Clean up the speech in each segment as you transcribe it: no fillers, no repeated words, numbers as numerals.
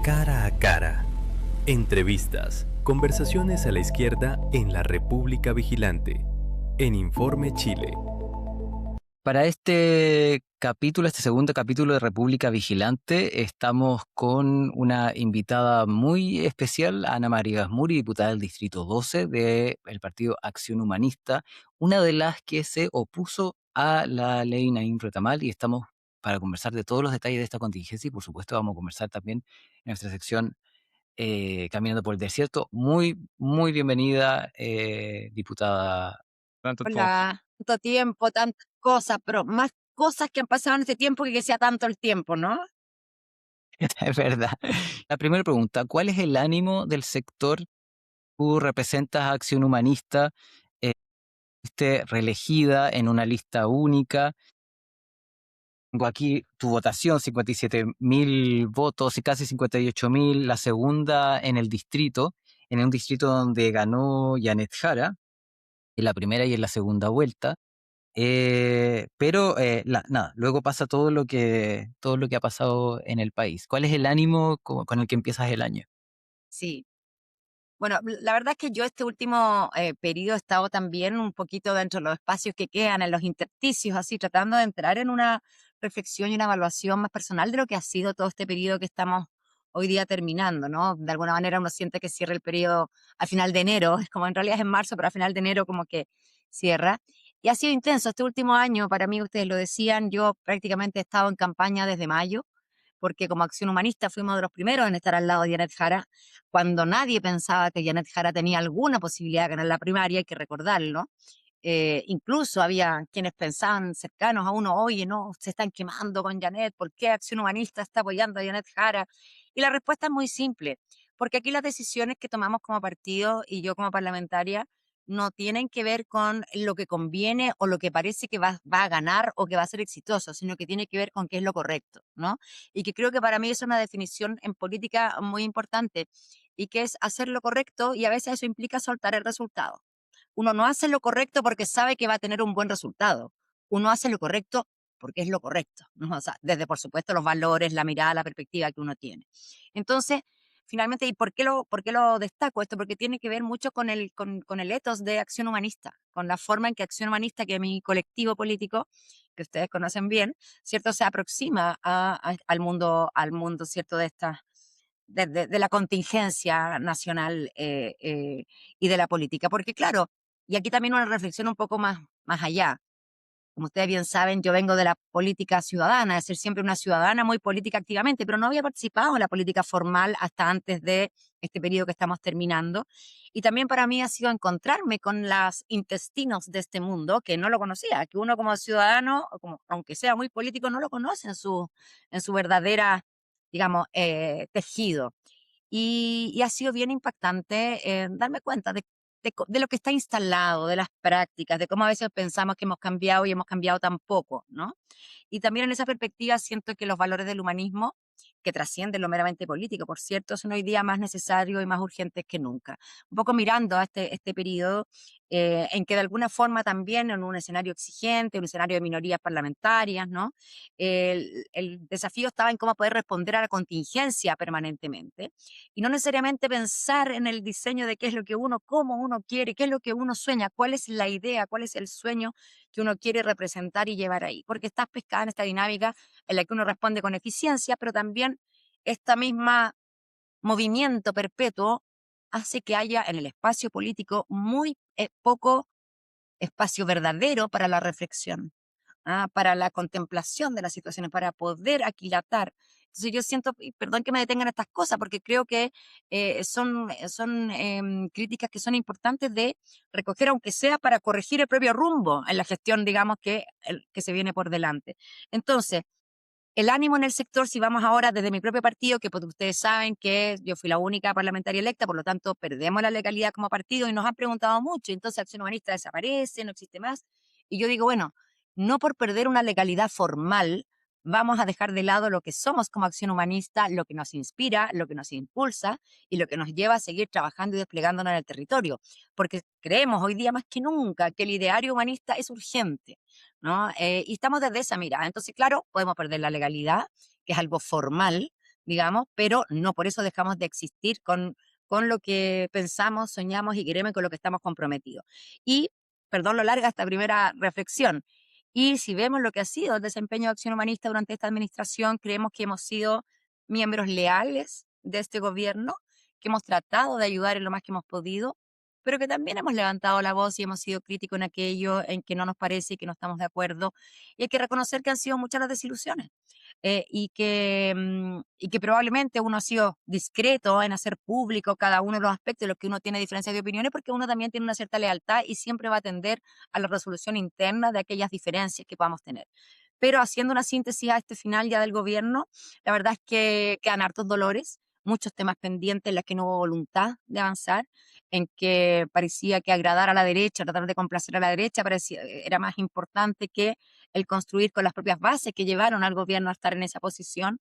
Cara a cara. Entrevistas. Conversaciones a la izquierda en la República Vigilante. En Informe Chile. Para este capítulo, este segundo capítulo de República Vigilante, estamos con una invitada muy especial, Ana María Gasmuri, diputada del Distrito 12 del Partido Acción Humanista, una de las que se opuso a la ley Naim Retamal, y estamos para conversar de todos los detalles de esta contingencia y por supuesto vamos a conversar también en nuestra sección Caminando por el Desierto. Muy bienvenida, diputada. Tanto tiempo. Hola, tanto tiempo, tantas cosas, pero más cosas que han pasado en este tiempo que sea tanto el tiempo, ¿no? Es verdad. La primera pregunta, ¿cuál es el ánimo del sector? Tú representas a Acción Humanista, fuiste reelegida en una lista única. Tengo aquí tu votación, 57.000 votos y casi 58.000, la segunda en un distrito donde ganó Janet Jara, en la primera y en la segunda vuelta. Nada, luego pasa todo lo que ha pasado en el país. ¿Cuál es el ánimo con el que empiezas el año? Sí. Bueno, la verdad es que yo este último periodo he estado también un poquito dentro de los espacios que quedan, en los intersticios, así tratando de entrar en una reflexión y una evaluación más personal de lo que ha sido todo este periodo que estamos hoy día terminando, ¿no? De alguna manera uno siente que cierra el periodo a final de enero, es como en realidad es en marzo, pero a final de enero como que cierra. Y ha sido intenso este último año, para mí ustedes lo decían, yo prácticamente he estado en campaña desde mayo, porque como Acción Humanista fuimos de los primeros en estar al lado de Janet Jara, cuando nadie pensaba que Janet Jara tenía alguna posibilidad de ganar la primaria, hay que recordarlo. Incluso había quienes pensaban cercanos a uno, oye, no, se están quemando con Janet, ¿por qué Acción Humanista está apoyando a Janet Jara? Y la respuesta es muy simple, porque aquí las decisiones que tomamos como partido y yo como parlamentaria no tienen que ver con lo que conviene o lo que parece que va a ganar o que va a ser exitoso, sino que tiene que ver con qué es lo correcto, ¿no? Y que creo que para mí es una definición en política muy importante y que es hacer lo correcto y a veces eso implica soltar el resultado. Uno no hace lo correcto porque sabe que va a tener un buen resultado. Uno hace lo correcto porque es lo correcto, ¿no? O sea, desde, por supuesto, los valores, la mirada, la perspectiva que uno tiene. Entonces, finalmente, ¿y por qué lo destaco esto? Porque tiene que ver mucho con el ethos de Acción Humanista, con la forma en que Acción Humanista, que es mi colectivo político, que ustedes conocen bien, ¿cierto? Se aproxima al mundo, ¿cierto? De la contingencia nacional y de la política. Porque claro, y aquí también una reflexión un poco más allá. Como ustedes bien saben, yo vengo de la política ciudadana, de ser siempre una ciudadana muy política activamente, pero no había participado en la política formal hasta antes de este periodo que estamos terminando. Y también para mí ha sido encontrarme con los intestinos de este mundo, que no lo conocía, que uno como ciudadano, o como, aunque sea muy político, no lo conoce en su verdadera, digamos, tejido. Y ha sido bien impactante darme cuenta de lo que está instalado, de las prácticas, de cómo a veces pensamos que hemos cambiado y hemos cambiado tan poco, ¿no? Y también en esa perspectiva siento que los valores del humanismo, que trascienden lo meramente político, por cierto, son hoy día más necesarios y más urgentes que nunca. Un poco mirando a este periodo en que de alguna forma también en un escenario exigente, un escenario de minorías parlamentarias, ¿no? El desafío estaba en cómo poder responder a la contingencia permanentemente y no necesariamente pensar en el diseño de qué es lo que uno, cómo uno quiere, qué es lo que uno sueña, cuál es la idea, cuál es el sueño que uno quiere representar y llevar ahí, porque estás pescada en esta dinámica en la que uno responde con eficiencia, pero también esta misma movimiento perpetuo hace que haya en el espacio político muy poco espacio verdadero para la reflexión, para la contemplación de las situaciones, para poder aquilatar. Entonces yo siento, y perdón que me detengan estas cosas, porque creo que son críticas que son importantes de recoger, aunque sea para corregir el propio rumbo en la gestión, digamos, que se viene por delante. Entonces, el ánimo en el sector, si vamos ahora desde mi propio partido, que pues, ustedes saben que yo fui la única parlamentaria electa, por lo tanto perdemos la legalidad como partido y nos han preguntado mucho, entonces Acción Humanista desaparece, no existe más. Y yo digo, bueno, no por perder una legalidad formal vamos a dejar de lado lo que somos como Acción Humanista, lo que nos inspira, lo que nos impulsa y lo que nos lleva a seguir trabajando y desplegándonos en el territorio. Porque creemos hoy día más que nunca que el ideario humanista es urgente, ¿no? Y estamos desde esa mirada. Entonces, claro, podemos perder la legalidad, que es algo formal, digamos, pero no por eso dejamos de existir con lo que pensamos, soñamos y queremos y con lo que estamos comprometidos. Y, perdón lo larga esta primera reflexión, y si vemos lo que ha sido el desempeño de Acción Humanista durante esta administración, creemos que hemos sido miembros leales de este gobierno, que hemos tratado de ayudar en lo más que hemos podido, pero que también hemos levantado la voz y hemos sido críticos en aquello en que no nos parece y que no estamos de acuerdo. Y hay que reconocer que han sido muchas las desilusiones. Y que probablemente uno ha sido discreto en hacer público cada uno de los aspectos de los que uno tiene diferencias de opiniones, porque uno también tiene una cierta lealtad y siempre va a tender a la resolución interna de aquellas diferencias que podamos tener. Pero haciendo una síntesis a este final ya del gobierno, la verdad es que quedan hartos dolores, muchos temas pendientes en los que no hubo voluntad de avanzar, en que parecía que agradar a la derecha, tratar de complacer a la derecha, era más importante que el construir con las propias bases que llevaron al gobierno a estar en esa posición,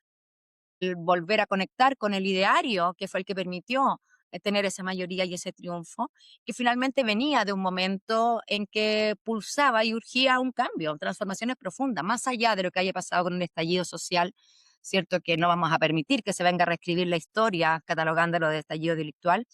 el volver a conectar con el ideario que fue el que permitió tener esa mayoría y ese triunfo, que finalmente venía de un momento en que pulsaba y urgía un cambio, transformaciones profundas, más allá de lo que haya pasado con el estallido social, cierto que no vamos a permitir que se venga a reescribir la historia catalogándolo de estallido delictual.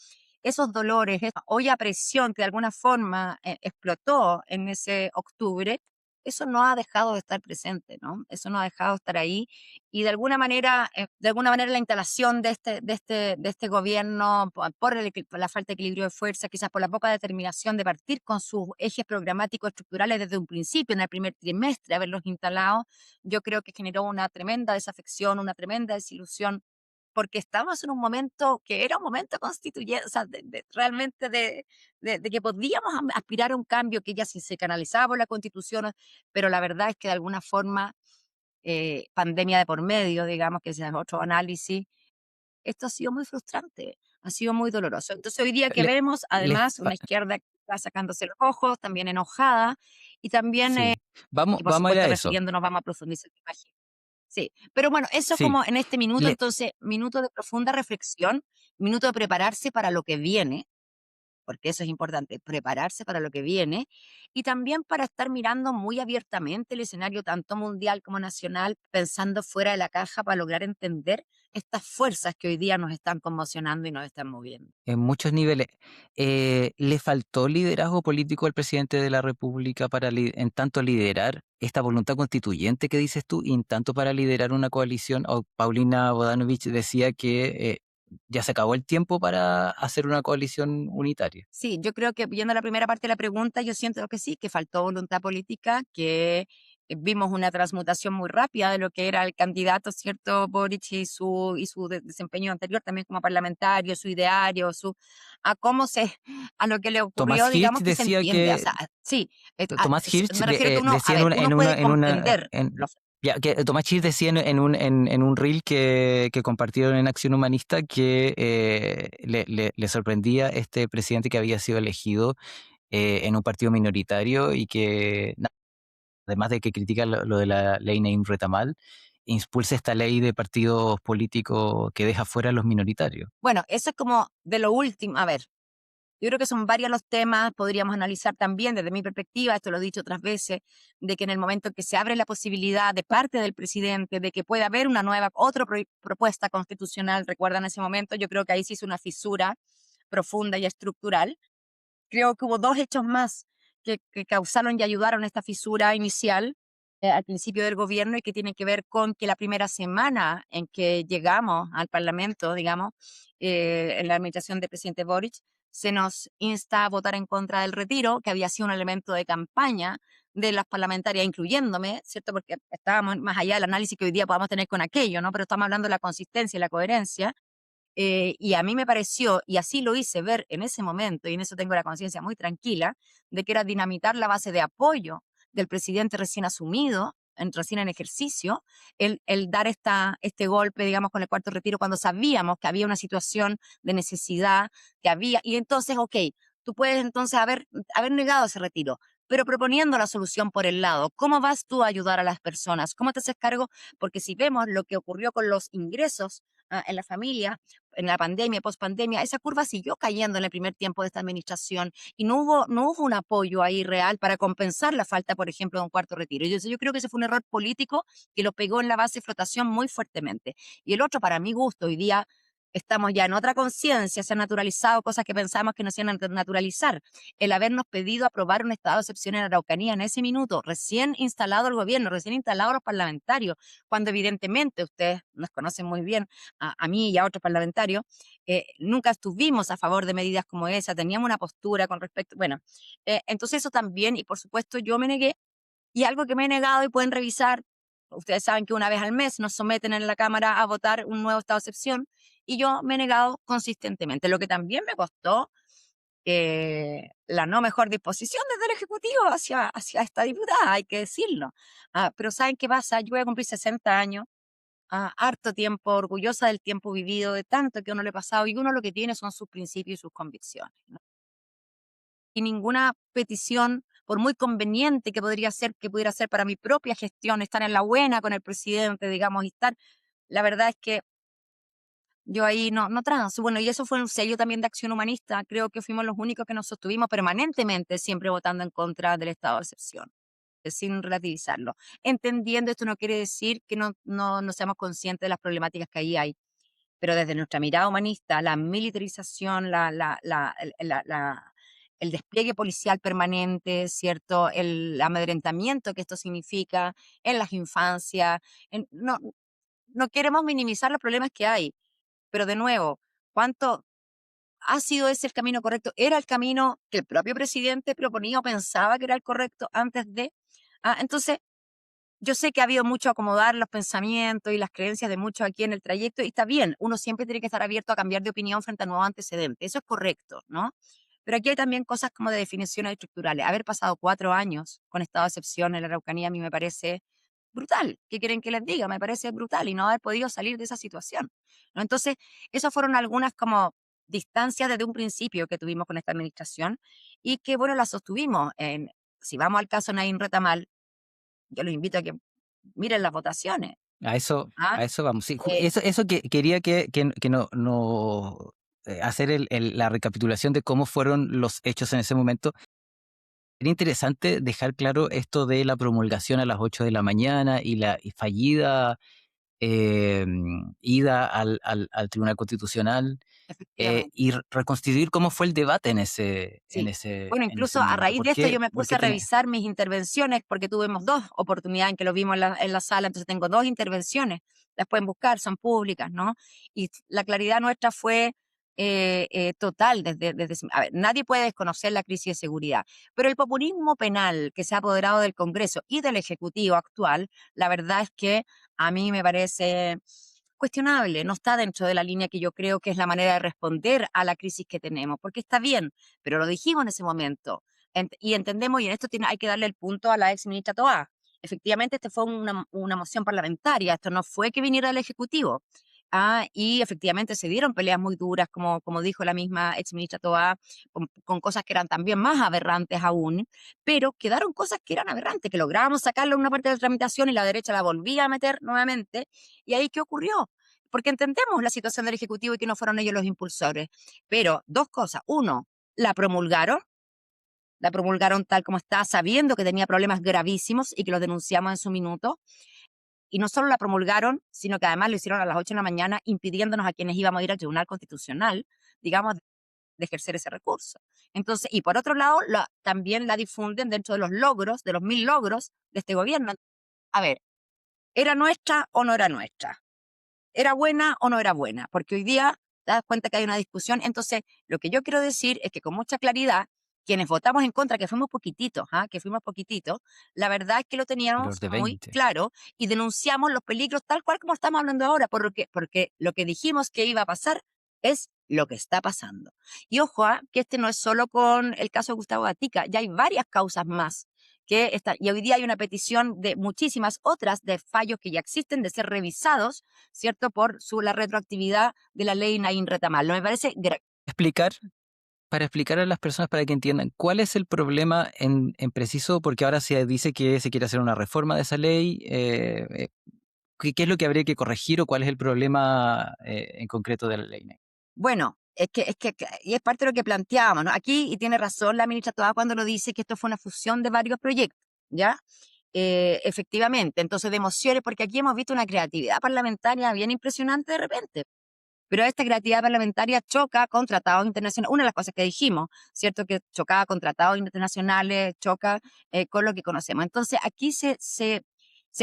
Esos dolores, esa olla a presión que de alguna forma explotó en ese octubre, eso no ha dejado de estar presente, ¿no? Eso no ha dejado de estar ahí y de alguna manera la instalación de este gobierno por la falta de equilibrio de fuerza, quizás por la poca determinación de partir con sus ejes programáticos estructurales desde un principio, en el primer trimestre, haberlos instalado, yo creo que generó una tremenda desafección, una tremenda desilusión, porque estábamos en un momento que era un momento constituyente, o sea, realmente de que podíamos aspirar a un cambio que ya si se canalizaba por la Constitución, pero la verdad es que de alguna forma, pandemia de por medio, digamos, que ese es otro análisis, esto ha sido muy frustrante, ha sido muy doloroso. Entonces hoy día que Le, vemos, le además, una fa- izquierda que está sacándose los ojos, también enojada, y también, sí, vamos, y por vamos a ir supuesto a eso. refiriéndonos, vamos a profundizar, me imagino. Sí, pero bueno, eso es Sí, como en este minuto, le, entonces, minuto de profunda reflexión, minuto de prepararse para lo que viene, porque eso es importante, prepararse para lo que viene, y también para estar mirando muy abiertamente el escenario tanto mundial como nacional, pensando fuera de la caja para lograr entender estas fuerzas que hoy día nos están conmocionando y nos están moviendo. en muchos niveles. ¿Le faltó liderazgo político al presidente de la República para en tanto liderar esta voluntad constituyente que dices tú, y en tanto para liderar una coalición? O Paulina Bodanovich decía que ya se acabó el tiempo para hacer una coalición unitaria. Sí, yo creo que viendo la primera parte de la pregunta, yo siento que sí, que faltó voluntad política, que vimos una transmutación muy rápida de lo que era el candidato, ¿cierto? Boric y su desempeño anterior también como parlamentario, su ideario, a cómo a lo que le ocurrió, Tomás Hirsch digamos que se decía entiende. O que sea, sí, Tomás Hirsch me refiero que uno, a decía ver, uno puede comprender ya, que Tomás Hirsch decía en un reel que compartieron en Acción Humanista que le sorprendía este presidente que había sido elegido en un partido minoritario y que, además de que critica lo de la ley Naim Retamal, impulsa esta ley de partidos políticos que deja fuera a los minoritarios. bueno, eso es como de lo último. A ver, yo creo que son varios los temas, podríamos analizar también desde mi perspectiva, esto lo he dicho otras veces, de que en el momento en que se abre la posibilidad de parte del presidente de que pueda haber una otra propuesta constitucional, recuerdan ese momento, yo creo que ahí se hizo una fisura profunda y estructural. Creo que hubo dos hechos más que causaron y ayudaron a esta fisura inicial al principio del gobierno y que tienen que ver con que la primera semana en que llegamos al Parlamento, digamos, en la administración del presidente Boric, se nos insta a votar en contra del retiro, que había sido un elemento de campaña de las parlamentarias, incluyéndome, ¿cierto? Porque estábamos más allá del análisis que hoy día podamos tener con aquello, ¿no? Pero estamos hablando de la consistencia y la coherencia. Y a mí me pareció, y así lo hice ver en ese momento, y en eso tengo la conciencia muy tranquila, de que era dinamitar la base de apoyo del presidente recién asumido, recién en ejercicio, el dar este golpe, digamos, con el cuarto retiro, cuando sabíamos que había una situación de necesidad, y entonces, ok, tú puedes entonces haber negado ese retiro, pero proponiendo la solución por el lado. ¿Cómo vas tú a ayudar a las personas? ¿Cómo te haces cargo? Porque si vemos lo que ocurrió con los ingresos en la familia, en la pandemia, post-pandemia, esa curva siguió cayendo en el primer tiempo de esta administración y no hubo un apoyo ahí real para compensar la falta, por ejemplo, de un cuarto retiro. Yo creo que ese fue un error político que lo pegó en la base de flotación muy fuertemente. Y el otro, para mi gusto, hoy día estamos ya en otra conciencia, se han naturalizado cosas que pensábamos que no se iban a naturalizar. El habernos pedido aprobar un estado de excepción en Araucanía en ese minuto, recién instalado el gobierno, recién instalados los parlamentarios, cuando evidentemente ustedes nos conocen muy bien, a mí y a otros parlamentarios, nunca estuvimos a favor de medidas como esa, teníamos una postura con respecto, bueno, entonces eso también, y por supuesto yo me negué, y algo que me he negado y pueden revisar, ustedes saben que una vez al mes nos someten en la Cámara a votar un nuevo estado de excepción, y yo me he negado consistentemente, lo que también me costó la no mejor disposición desde el Ejecutivo hacia esta diputada, hay que decirlo. Pero ¿saben qué pasa? Yo voy a cumplir 60 años, harto tiempo, orgullosa del tiempo vivido, de tanto que uno le ha pasado, y uno lo que tiene son sus principios y sus convicciones, ¿no? Y ninguna petición, por muy conveniente que podría ser, que pudiera ser para mi propia gestión, estar en la buena con el presidente, digamos, y estar, la verdad es que yo ahí no transo. Bueno, y eso fue un sello también de Acción Humanista. Creo que fuimos los únicos que nos sostuvimos permanentemente, siempre votando en contra del estado de excepción, sin relativizarlo. Entendiendo, esto no quiere decir que no seamos conscientes de las problemáticas que ahí hay, pero desde nuestra mirada humanista, la militarización, el despliegue policial permanente, ¿cierto? El amedrentamiento que esto significa en las infancias. No queremos minimizar los problemas que hay, pero de nuevo, ¿cuánto ha sido ese el camino correcto? ¿Era el camino que el propio presidente proponía o pensaba que era el correcto antes de? Entonces, yo sé que ha habido mucho acomodar los pensamientos y las creencias de muchos aquí en el trayecto, y está bien, uno siempre tiene que estar abierto a cambiar de opinión frente a nuevos antecedentes, eso es correcto, ¿no? Pero aquí hay también cosas como de definiciones estructurales. Haber pasado 4 años con estado de excepción en la Araucanía a mí me parece brutal. ¿Qué quieren que les diga? Me parece brutal y no haber podido salir de esa situación, ¿no? Entonces, esas fueron algunas como distancias desde un principio que tuvimos con esta administración y que, bueno, las sostuvimos. Si vamos al caso Naín Retamal, yo los invito a que miren las votaciones. A eso, ¿Ah? a eso vamos. Sí, Eh, eso que quería que no hacer la recapitulación de cómo fueron los hechos en ese momento. Sería interesante dejar claro esto de la promulgación a las 8 de la mañana y la fallida ida al Tribunal Constitucional, Efectivamente. y reconstituir cómo fue el debate en Sí. Bueno, en incluso ese a minuto. raíz de esto yo me puse Porque a revisar mis intervenciones porque tuvimos dos oportunidades en que lo vimos en la sala, entonces tengo dos intervenciones, las pueden buscar, son públicas, ¿no? Y la claridad nuestra fue total a ver, nadie puede desconocer la crisis de seguridad, pero el populismo penal que se ha apoderado del Congreso y del Ejecutivo actual, la verdad es que a mí me parece cuestionable, no está dentro de la línea que yo creo que es la manera de responder a la crisis que tenemos, porque está bien, pero lo dijimos en ese momento y entendemos, y en esto hay que darle el punto a la ex ministra Toá. Efectivamente, este fue una moción parlamentaria, esto no fue que viniera del Ejecutivo. Y efectivamente se dieron peleas muy duras, como dijo la misma ex ministra Toá, con cosas que eran también más aberrantes aún, pero quedaron cosas que eran aberrantes, que lográbamos sacarlo en una parte de la tramitación y la derecha la volvía a meter nuevamente. ¿Y ahí qué ocurrió? Porque entendemos la situación del Ejecutivo y que no fueron ellos los impulsores. Pero dos cosas. Uno, la promulgaron tal como está, sabiendo que tenía problemas gravísimos y que los denunciamos en su minuto. Y no solo la promulgaron, sino que además lo hicieron a las 8 de la mañana, impidiéndonos a quienes íbamos a ir al Tribunal Constitucional, digamos, de ejercer ese recurso. Entonces, y por otro lado, también la difunden dentro de los logros, de los 1000 logros de este gobierno. A ver, ¿era nuestra o no era nuestra? ¿Era buena o no era buena? Porque hoy día te das cuenta que hay una discusión. Entonces, lo que yo quiero decir es que con mucha claridad, quienes votamos en contra, que fuimos poquititos, la verdad es que lo los teníamos de muy 20. claro y denunciamos los peligros tal cual como estamos hablando ahora, porque lo que dijimos que iba a pasar es lo que está pasando. Y ojo, que este no es solo con el caso de Gustavo Gatica, ya hay varias causas más y hoy día hay una petición de muchísimas otras de fallos que ya existen de ser revisados, ¿cierto? Por la retroactividad de la ley Naín Retamal. Me parece Explicar para explicar a las personas para que entiendan cuál es el problema en preciso, porque ahora se dice que se quiere hacer una reforma de esa ley, ¿qué es lo que habría que corregir o cuál es el problema en concreto de la ley? Bueno, y es parte de lo que planteábamos, ¿no? Aquí, y tiene razón la ministra Toá cuando lo dice, que esto fue una fusión de varios proyectos, ¿ya? Efectivamente, entonces de emociones, porque aquí hemos visto una creatividad parlamentaria bien impresionante de repente. Pero esta creatividad parlamentaria choca con tratados internacionales. Una de las cosas que dijimos, ¿cierto? Que chocaba con tratados internacionales, choca con lo que conocemos. Entonces, aquí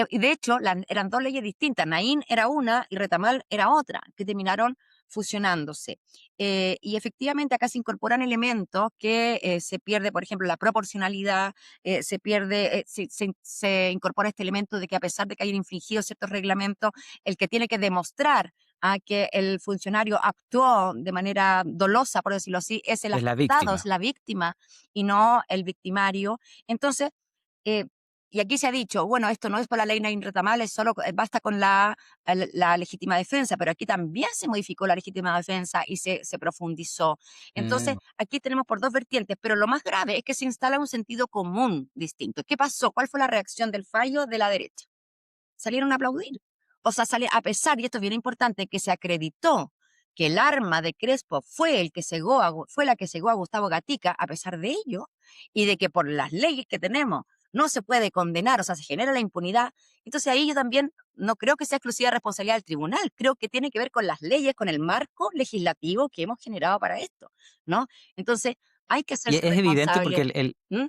y de hecho, eran dos leyes distintas. Naín era una y Retamal era otra, que terminaron fusionándose. Y efectivamente acá se incorporan elementos que se pierde, por ejemplo, la proporcionalidad, se pierde, se incorpora este elemento de que a pesar de que hayan infringido ciertos reglamentos, el que tiene que demostrar a que el funcionario actuó de manera dolosa, por decirlo así, es el Es la afectado, es víctima. la víctima y no el victimario. Entonces, eh, y aquí se ha dicho, bueno, esto no es por la ley Nain Retamal, es solo, basta con la legítima defensa, pero aquí también se modificó la legítima defensa y se profundizó. Entonces, Mm. aquí tenemos por dos vertientes, pero lo más grave es que se instala un sentido común distinto. ¿Qué pasó? ¿Cuál fue la reacción del fallo de la derecha? Salieron a aplaudir. O sea, sale a pesar, y esto es bien importante, que se acreditó que el arma de Crespo fue fue la que cegó a Gustavo Gatica, a pesar de ello, y de que por las leyes que tenemos no se puede condenar, o sea, se genera la impunidad. Entonces ahí yo también no creo que sea exclusiva responsabilidad del tribunal, creo que tiene que ver con las leyes, con el marco legislativo que hemos generado para esto, ¿no? Entonces hay que Y hacerse es evidente porque responsable. ¿Mm?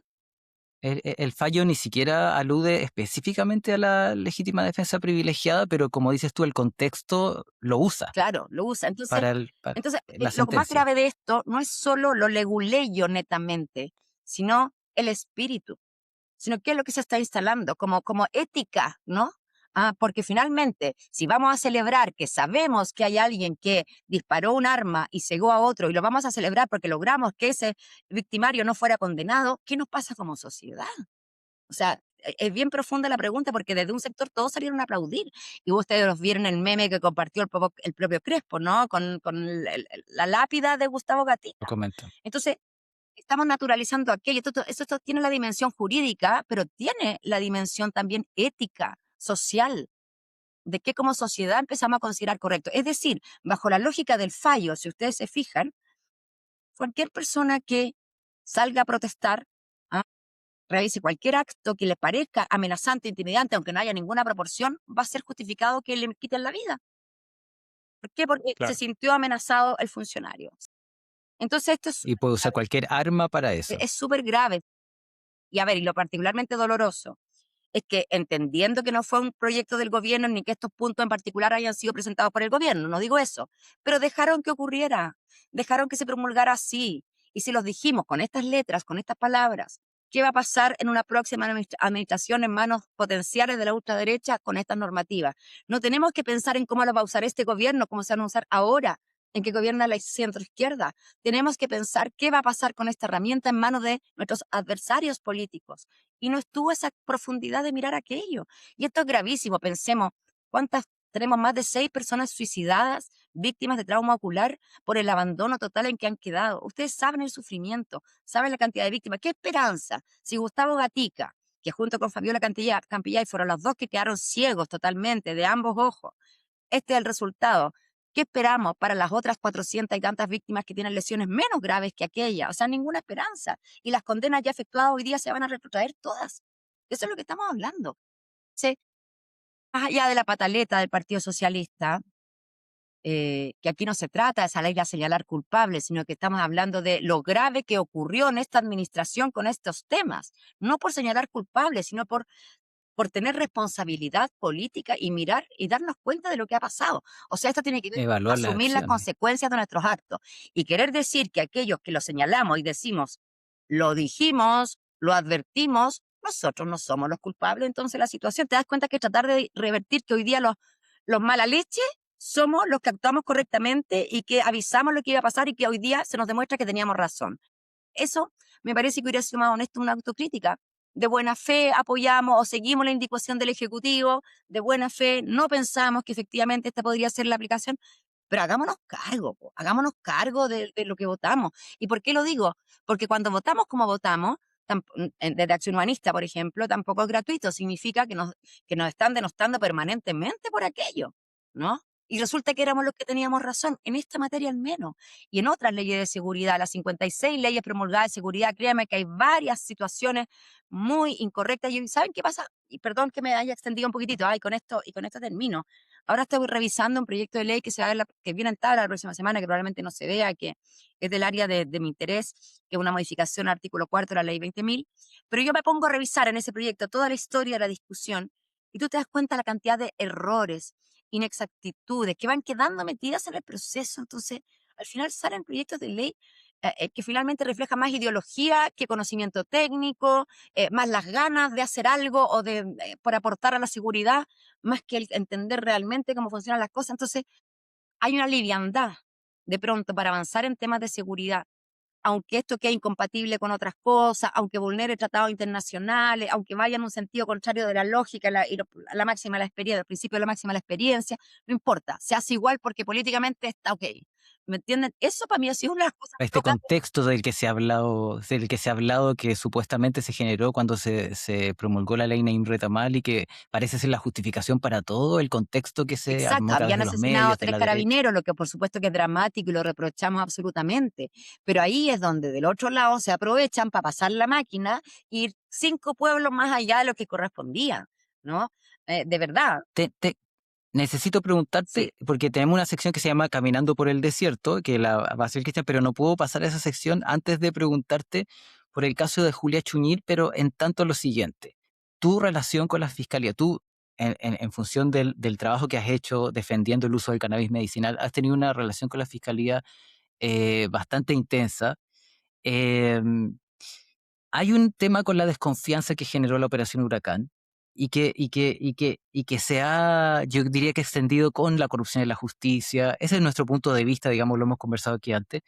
el fallo ni siquiera alude específicamente a la legítima defensa privilegiada, pero como dices tú, el contexto lo usa Claro, lo usa. para Entonces, la lo más sentencia. grave de esto no es solo lo leguleyo netamente, sino el espíritu, sino qué es lo que se está instalando como ética, ¿no? Porque finalmente, si vamos a celebrar que sabemos que hay alguien que disparó un arma y cegó a otro, y lo vamos a celebrar porque logramos que ese victimario no fuera condenado, ¿qué nos pasa como sociedad? O sea, es bien profunda la pregunta porque desde un sector todos salieron a aplaudir. Y ustedes los vieron el meme que compartió el propio Crespo, ¿no? Con la lápida de Gustavo Lo Gatica. comento. Entonces, estamos naturalizando aquello. Esto tiene la dimensión jurídica, pero tiene la dimensión también ética, social, de qué como sociedad empezamos a considerar correcto. Es decir, bajo la lógica del fallo, si ustedes se fijan, cualquier persona que salga a protestar, ¿ah? Realice cualquier acto que le parezca amenazante, intimidante, aunque no haya ninguna proporción, va a ser justificado que le quiten la vida. ¿Por qué? Porque se Claro. sintió amenazado el funcionario. Entonces esto es Y súper puede usar grave. cualquier arma para eso. Es súper grave. Y a ver, y lo particularmente doloroso es que entendiendo que no fue un proyecto del gobierno ni que estos puntos en particular hayan sido presentados por el gobierno, no digo eso, pero dejaron que ocurriera, dejaron que se promulgara así. Y si los dijimos con estas letras, con estas palabras, ¿qué va a pasar en una próxima administración en manos potenciales de la ultraderecha con estas normativas? No tenemos que pensar en cómo lo va a usar este gobierno, cómo se van a usar ahora, en que gobierna la centroizquierda. Tenemos que pensar qué va a pasar con esta herramienta en manos de nuestros adversarios políticos. Y no estuvo esa profundidad de mirar aquello. Y esto es gravísimo. Pensemos, ¿cuántas? Tenemos más de 6 personas suicidadas, víctimas de trauma ocular por el abandono total en que han quedado. Ustedes saben el sufrimiento, saben la cantidad de víctimas. ¿Qué esperanza? Si Gustavo Gatica, que junto con Fabiola Campillay fueron los dos que quedaron ciegos totalmente de ambos ojos, este es el resultado. ¿Qué esperamos para las otras 400 y tantas víctimas que tienen lesiones menos graves que aquella? O sea, ninguna esperanza. Y las condenas ya efectuadas hoy día se van a retrotraer todas. Eso es lo que estamos hablando. Sí, más allá de la pataleta del Partido Socialista, que aquí no se trata de salir a señalar culpables, sino que estamos hablando de lo grave que ocurrió en esta administración con estos temas. No por señalar culpables, sino por tener responsabilidad política y mirar y darnos cuenta de lo que ha pasado. O sea, esto tiene que ver con Evaluar las asumir las acciones. consecuencias de nuestros actos y querer decir que aquellos que lo señalamos y decimos, lo dijimos, lo advertimos, nosotros no somos los culpables. Entonces la situación, te das cuenta que tratar de revertir que hoy día los mala leche somos los que actuamos correctamente y que avisamos lo que iba a pasar y que hoy día se nos demuestra que teníamos razón. Eso me parece que hubiera sido más honesto una autocrítica. De buena fe apoyamos o seguimos la indicación del Ejecutivo, de buena fe no pensamos que efectivamente esta podría ser la aplicación. pero hagámonos cargo de lo que votamos. ¿Y por qué lo digo? Porque cuando votamos como votamos, desde Acción Humanista, por ejemplo, tampoco es gratuito, significa que nos están denostando permanentemente por aquello, ¿no? Y resulta que éramos los que teníamos razón, en esta materia al menos, y en otras leyes de seguridad, las 56 leyes promulgadas de seguridad, créanme que hay varias situaciones muy incorrectas. ¿Y saben qué pasa? Y perdón que me haya extendido un poquitito, y con esto termino. Ahora estoy revisando un proyecto de ley que, que viene en tabla la próxima semana, que probablemente no se vea, que es del área de mi interés, que es una modificación al artículo 4 de la ley 20.000, pero yo me pongo a revisar en ese proyecto toda la historia de la discusión y tú te das cuenta de la cantidad de errores, inexactitudes que van quedando metidas en el proceso. Entonces, al final salen proyectos de ley que finalmente reflejan más ideología que conocimiento técnico, más las ganas de hacer algo o por aportar a la seguridad, más que el entender realmente cómo funcionan las cosas. Entonces, hay una liviandad de pronto para avanzar en temas de seguridad, aunque esto quede incompatible con otras cosas, aunque vulnere tratados internacionales, aunque vaya en un sentido contrario de la lógica la máxima de la experiencia, el principio de la máxima de la experiencia, no importa, se hace igual porque políticamente está ok. ¿Me entienden? Eso para mí ha sido una de las cosas Este locas. contexto del que se ha hablado, que supuestamente se generó cuando se promulgó la ley Naim Retamal y que parece ser la justificación para todo el contexto que se armó Exacto, a través habían de los asesinado a medios, de 3 la derecha. carabineros, lo que por supuesto que es dramático y lo reprochamos absolutamente, pero ahí es donde del otro lado se aprovechan para pasar la máquina e ir 5 pueblos más allá de lo que correspondía, ¿no? De verdad, Necesito sí. preguntarte, porque tenemos una sección que se llama Caminando por el Desierto, que la va a hacer Cristian, pero no puedo pasar a esa sección antes de preguntarte por el caso de Julia Chuñil, pero en tanto lo siguiente, tu relación con la fiscalía, tú, en función del trabajo que has hecho defendiendo el uso del cannabis medicinal, has tenido una relación con la fiscalía bastante intensa. Em, Hay un tema con la desconfianza que generó la Operación Huracán y que se ha, yo diría que extendido con la corrupción en la justicia. Ese es nuestro punto de vista, digamos, lo hemos conversado aquí antes.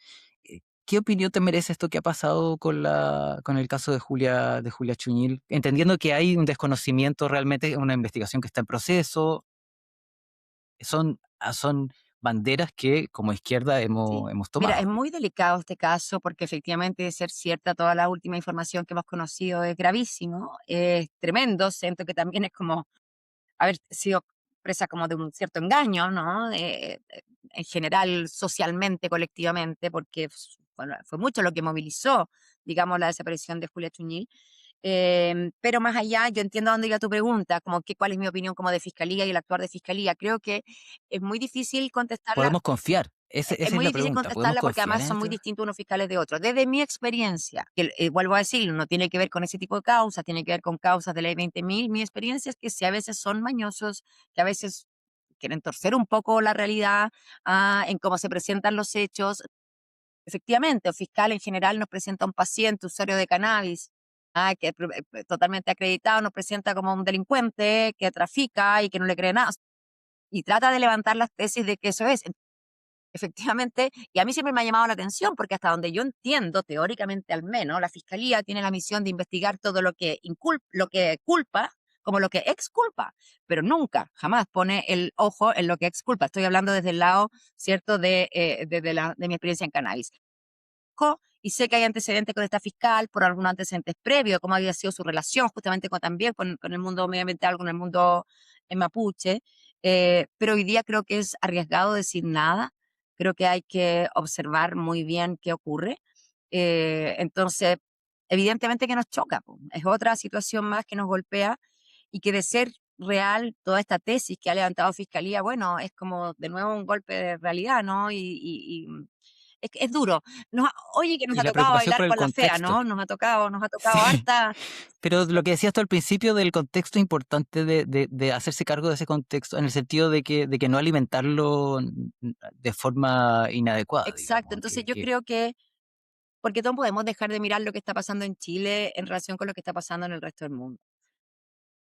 ¿Qué opinión te merece esto que ha pasado con el caso de Julia Chuñil? Entendiendo que hay un desconocimiento realmente, una investigación que está en proceso, son banderas que como izquierda Sí. hemos Mira, es tomado. muy delicado este caso porque efectivamente de ser cierta toda la última información que hemos conocido es gravísimo, es tremendo, siento que también es como haber sido presa como de un cierto engaño, ¿no? En general, socialmente, colectivamente, porque bueno, fue mucho lo que movilizó, digamos, la desaparición de Julia Chuñil. Pero más allá, yo entiendo a dónde iba tu pregunta, como que cuál es mi opinión como de fiscalía y el actuar de fiscalía. Creo que es muy difícil contestarla. ¿Podemos confiar? Es Esa es muy la difícil pregunta. ¿Podemos contestarla porque confiar además en son muy esto? distintos unos fiscales de otros. Desde mi experiencia, que vuelvo a decir, no tiene que ver con ese tipo de causas, tiene que ver con causas de ley 20.000, mi experiencia es que si a veces son mañosos, que a veces quieren torcer un poco la realidad en cómo se presentan los hechos. Efectivamente, el fiscal en general nos presenta a un paciente, usuario de cannabis, que es totalmente acreditado, nos presenta como un delincuente que trafica y que no le cree nada. Y trata de levantar las tesis de que eso es. Efectivamente, y a mí siempre me ha llamado la atención porque hasta donde yo entiendo, teóricamente al menos, la fiscalía tiene la misión de investigar todo lo que culpa como lo que exculpa, pero nunca, jamás pone el ojo en lo que exculpa. Estoy hablando desde el lado, ¿cierto?, de mi experiencia en cannabis. Y sé que hay antecedentes con esta fiscal por algunos antecedentes previos, cómo había sido su relación justamente también con el mundo medioambiental, con el mundo mapuche, pero hoy día creo que es arriesgado decir nada, creo que hay que observar muy bien qué ocurre. Entonces, evidentemente que nos choca, po. Es otra situación más que nos golpea y que de ser real toda esta tesis que ha levantado Fiscalía, bueno, es como de nuevo un golpe de realidad, ¿no? Es duro. Oye, que nos Y ha la tocado preocupación bailar por el con la fea, contexto. ¿no? Nos ha tocado Sí, harta. pero lo que decías tú al principio del contexto importante de hacerse cargo de ese contexto, en el sentido de que no alimentarlo de forma inadecuada, Exacto. digamos. Entonces yo creo que, porque no podemos dejar de mirar lo que está pasando en Chile en relación con lo que está pasando en el resto del mundo.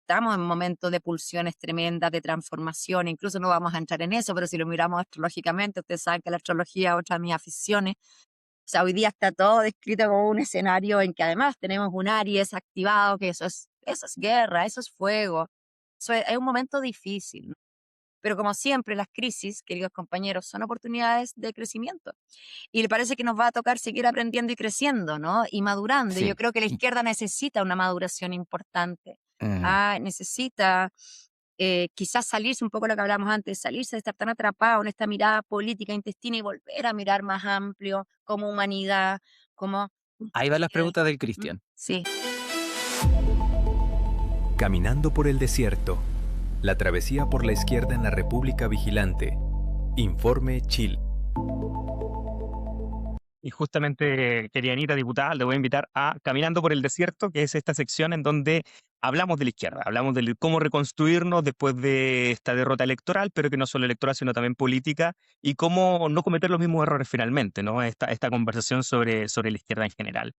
Estamos en momentos de pulsiones tremendas, de transformación, incluso no vamos a entrar en eso, pero si lo miramos astrológicamente, ustedes saben que la astrología es otra de mis aficiones. O sea, hoy día está todo descrito como un escenario en que además tenemos un Aries activado, que eso es guerra, eso es fuego. Es un momento difícil, ¿no? Pero como siempre, las crisis, queridos compañeros, son oportunidades de crecimiento. Y le parece que nos va a tocar seguir aprendiendo y creciendo, ¿no? Y madurando. Y yo Sí. creo que la izquierda necesita una maduración importante. Mm. Necesita quizás salirse un poco de lo que hablamos antes, salirse de estar tan atrapado en esta mirada política intestina y volver a mirar más amplio, como humanidad, como... Ahí van las preguntas del ¿Mm? Cristian. Sí. Caminando por el desierto. La travesía por la izquierda en la República Vigilante. Informe Chile. Y justamente, querida Anita, diputada, le voy a invitar a Caminando por el Desierto, que es esta sección en donde hablamos de la izquierda, hablamos de cómo reconstruirnos después de esta derrota electoral, pero que no solo electoral, sino también política, y cómo no cometer los mismos errores finalmente, ¿no? Esta conversación sobre la izquierda en general.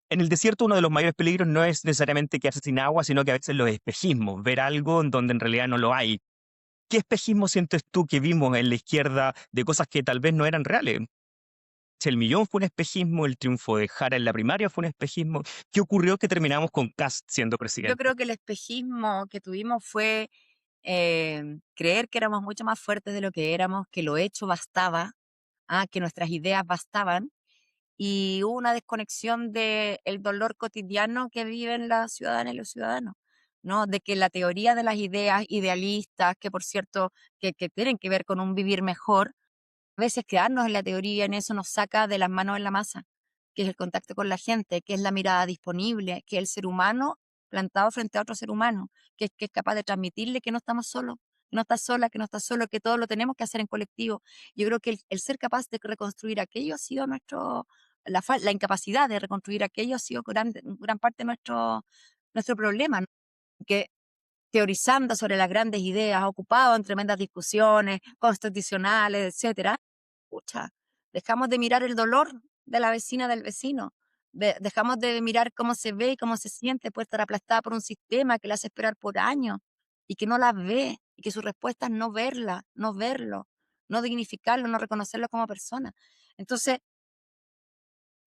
En el desierto, uno de los mayores peligros no es necesariamente quedarse sin agua, sino que a veces los espejismos, ver algo en donde en realidad no lo hay. ¿Qué espejismo sientes tú que vimos en la izquierda de cosas que tal vez no eran reales? El millón fue un espejismo, el triunfo de Jara en la primaria fue un espejismo. ¿Qué ocurrió que terminamos con Kast siendo Yo presidente? creo que el espejismo que tuvimos fue creer que éramos mucho más fuertes de lo que éramos, que lo hecho bastaba, que nuestras ideas bastaban, y hubo una desconexión del dolor cotidiano que viven las ciudadanas y los ciudadanos, ¿no? De que la teoría de las ideas idealistas, que por cierto, que tienen que ver con un vivir mejor, a veces quedarnos en la teoría, en eso nos saca de las manos en la masa, que es el contacto con la gente, que es la mirada disponible, que es el ser humano plantado frente a otro ser humano, que es capaz de transmitirle que no estamos solos, que no estás sola, que no estás solo, que todo lo tenemos que hacer en colectivo. Yo creo que el ser capaz de reconstruir aquello ha sido la incapacidad de reconstruir aquello ha sido gran parte de nuestro problema, ¿no? Que teorizando sobre las grandes ideas, ocupado en tremendas discusiones constitucionales, etcétera, pucha, dejamos de mirar el dolor de la vecina del vecino, dejamos de mirar cómo se ve y cómo se siente, puede estar aplastada por un sistema que la hace esperar por años y que no la ve y que su respuesta es no verla, no verlo, no dignificarlo, no reconocerlo como persona. Entonces,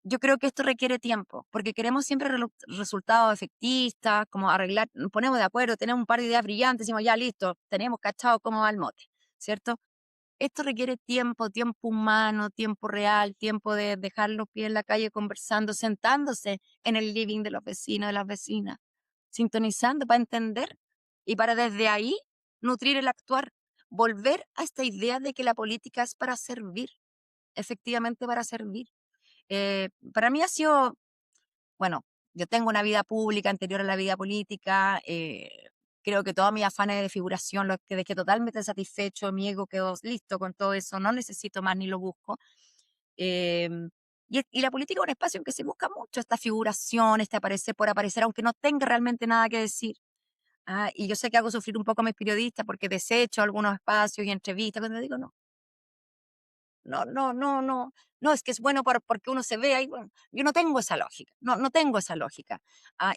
yo creo que esto requiere tiempo, porque queremos siempre resultados efectistas, como arreglar, nos ponemos de acuerdo, tenemos un par de ideas brillantes, decimos ya listo, tenemos cachado cómo va el mote, ¿cierto? Esto requiere tiempo, tiempo humano, tiempo real, tiempo de dejar los pies en la calle conversando, sentándose en el living de los vecinos, de las vecinas, sintonizando para entender y para desde ahí nutrir el actuar, volver a esta idea de que la política es para servir, efectivamente para servir. Para mí ha sido, bueno, yo tengo una vida pública anterior a la vida política, creo que todos mis afanes de figuración los que dejé totalmente satisfecho, mi ego quedó listo con todo eso, no necesito más ni lo busco. Y la política es un espacio en que se busca mucho esta figuración, este aparecer por aparecer, aunque no tenga realmente nada que decir. Y yo sé que hago sufrir un poco a mis periodistas porque desecho algunos espacios y entrevistas, cuando digo, no, no, no, no, no, no, es que es bueno porque uno se ve ahí, bueno, yo no tengo esa lógica, no tengo esa lógica.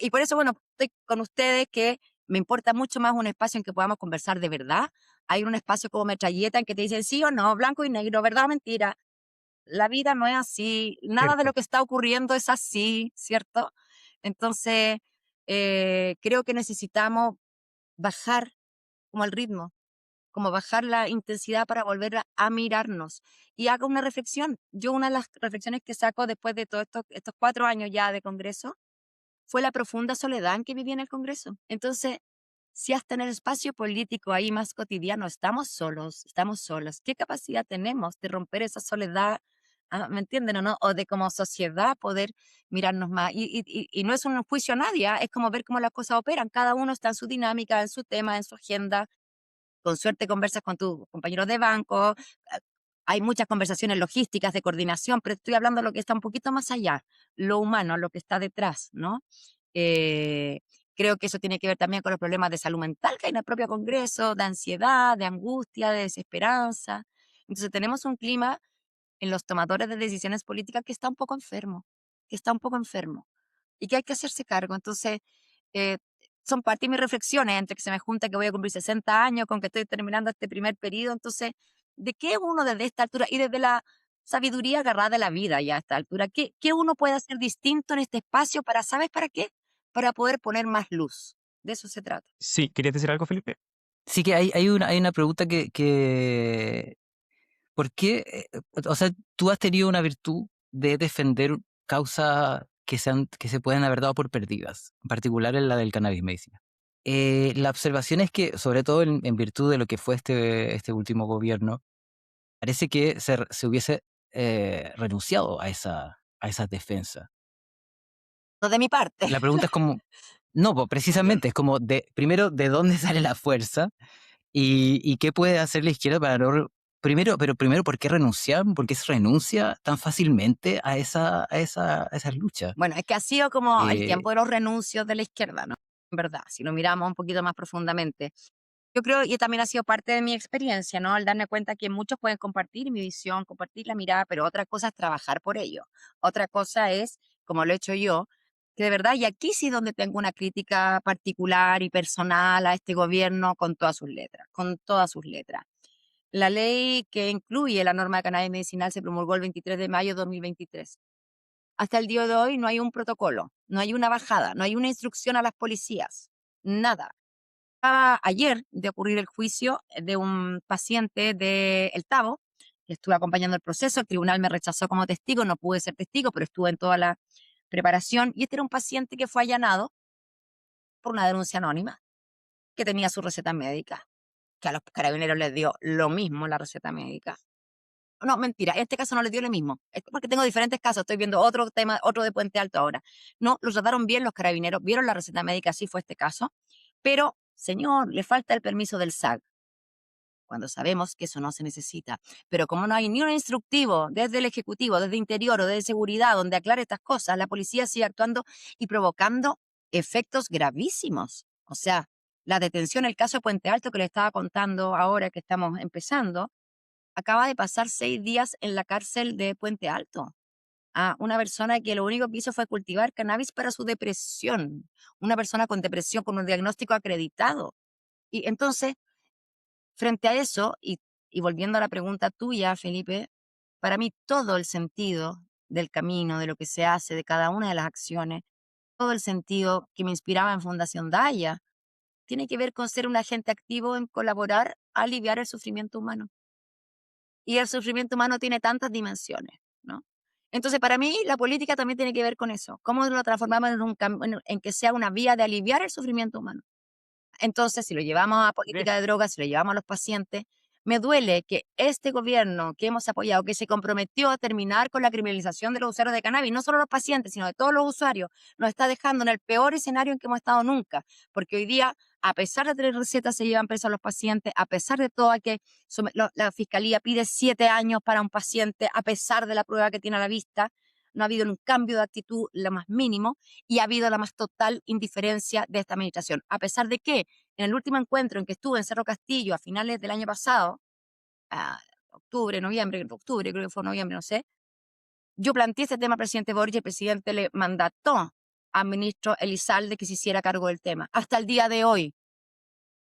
Y por eso, bueno, estoy con ustedes que me importa mucho más un espacio en que podamos conversar de verdad. Hay un espacio como Metralleta en que te dicen sí o no, blanco y negro, verdad o mentira. La vida no es así, nada de lo Cierto. que está ocurriendo es así, ¿cierto? Entonces, creo que necesitamos bajar como el ritmo, como bajar la intensidad para volver a mirarnos. Y hago una reflexión. Yo una de las reflexiones que saco después de todos estos 4 años ya de Congreso fue la profunda soledad en que viví en el Congreso. Entonces, si hasta en el espacio político ahí más cotidiano estamos solos, estamos solas, ¿qué capacidad tenemos de romper esa soledad? ¿Me entienden o no? O de como sociedad poder mirarnos más. Y no es un juicio a nadie, es como ver cómo las cosas operan. Cada uno está en su dinámica, en su tema, en su agenda, con suerte conversas con tus compañeros de banco, hay muchas conversaciones logísticas de coordinación, pero estoy hablando de lo que está un poquito más allá, lo humano, lo que está detrás, ¿no? Eh, Creo que eso tiene que ver también con los problemas de salud mental que hay en el propio Congreso, de ansiedad, de angustia, de desesperanza. Entonces tenemos un clima en los tomadores de decisiones políticas que está un poco enfermo, que está un poco enfermo y que hay que hacerse cargo. Entonces, eh, son parte de mis reflexiones entre que se me junta que voy a cumplir 60 años, con que estoy terminando este primer periodo. Entonces, ¿de qué uno desde esta altura y desde la sabiduría agarrada de la vida ya a esta altura, qué uno puede hacer distinto en este espacio para, ¿sabes para qué? Para poder poner más luz. De eso se trata. Sí, ¿querías decir algo, Felipe? Sí que hay una pregunta ¿por qué? O sea, tú has tenido una virtud de defender causas que se pueden haber dado por perdidas, en particular en la del cannabis medicinal. La observación es que, sobre todo en virtud de lo que fue este último gobierno, parece que se hubiese renunciado a esa defensa. No de mi parte. La pregunta es como, no, pues precisamente es como, primero, ¿de dónde sale la fuerza? Y qué puede hacer la izquierda para no... Primero, ¿por qué renunciar? ¿Por qué se renuncia tan fácilmente a esas luchas? Bueno, es que ha sido como el Eh, tiempo de los renuncios de la izquierda, ¿no? En verdad, si lo miramos un poquito más profundamente. Yo creo, y también ha sido parte de mi experiencia, ¿no? Al darme cuenta que muchos pueden compartir mi visión, compartir la mirada, pero otra cosa es trabajar por ello. Otra cosa es, como lo he hecho yo, que de verdad, y aquí sí donde tengo una crítica particular y personal a este gobierno con todas sus letras, con todas sus letras. La ley que incluye la norma de cannabis medicinal se promulgó el 23 de mayo de 2023. Hasta el día de hoy no hay un protocolo, no hay una bajada, no hay una instrucción a las policías, nada. Ayer de ocurrir el juicio de un paciente de El Tabo, que estuve acompañando el proceso, el tribunal me rechazó como testigo, no pude ser testigo, pero estuve en toda la preparación, y este era un paciente que fue allanado por una denuncia anónima, que tenía su receta médica, que a los carabineros les dio lo mismo la receta médica. No, mentira, en este caso no les dio lo mismo, porque tengo diferentes casos, estoy viendo otro tema, otro de Puente Alto ahora. No, los trataron bien los carabineros, vieron la receta médica, así fue este caso, pero, señor, le falta el permiso del SAG, cuando sabemos que eso no se necesita. Pero como no hay ni un instructivo desde el Ejecutivo, desde Interior o desde Seguridad donde aclare estas cosas, la policía sigue actuando y provocando efectos gravísimos. O sea, la detención, el caso de Puente Alto que le estaba contando ahora que estamos empezando, acaba de pasar 6 días en la cárcel de Puente Alto a una persona que lo único que hizo fue cultivar cannabis para su depresión, una persona con depresión con un diagnóstico acreditado. Y entonces, frente a eso, y volviendo a la pregunta tuya, Felipe, para mí todo el sentido del camino, de lo que se hace, de cada una de las acciones, todo el sentido que me inspiraba en Fundación Daya, tiene que ver con ser un agente activo en colaborar a aliviar el sufrimiento humano. Y el sufrimiento humano tiene tantas dimensiones, ¿no? Entonces, para mí, la política también tiene que ver con eso. ¿Cómo lo transformamos en que sea una vía de aliviar el sufrimiento humano? Entonces, si lo llevamos a política de drogas, si lo llevamos a los pacientes, me duele que este gobierno que hemos apoyado, que se comprometió a terminar con la criminalización de los usuarios de cannabis, no solo los pacientes, sino de todos los usuarios, nos está dejando en el peor escenario en que hemos estado nunca. Porque hoy día, a pesar de tener recetas, se llevan presos a los pacientes, a pesar de todo que la fiscalía pide 7 años para un paciente, a pesar de la prueba que tiene a la vista, no ha habido un cambio de actitud lo más mínimo y ha habido la más total indiferencia de esta administración. A pesar de que en el último encuentro en que estuve en Cerro Castillo a finales del año pasado, octubre, creo que fue noviembre, no sé, yo planteé este tema al presidente Boric y el presidente le mandató al ministro Elizalde que se hiciera cargo del tema. Hasta el día de hoy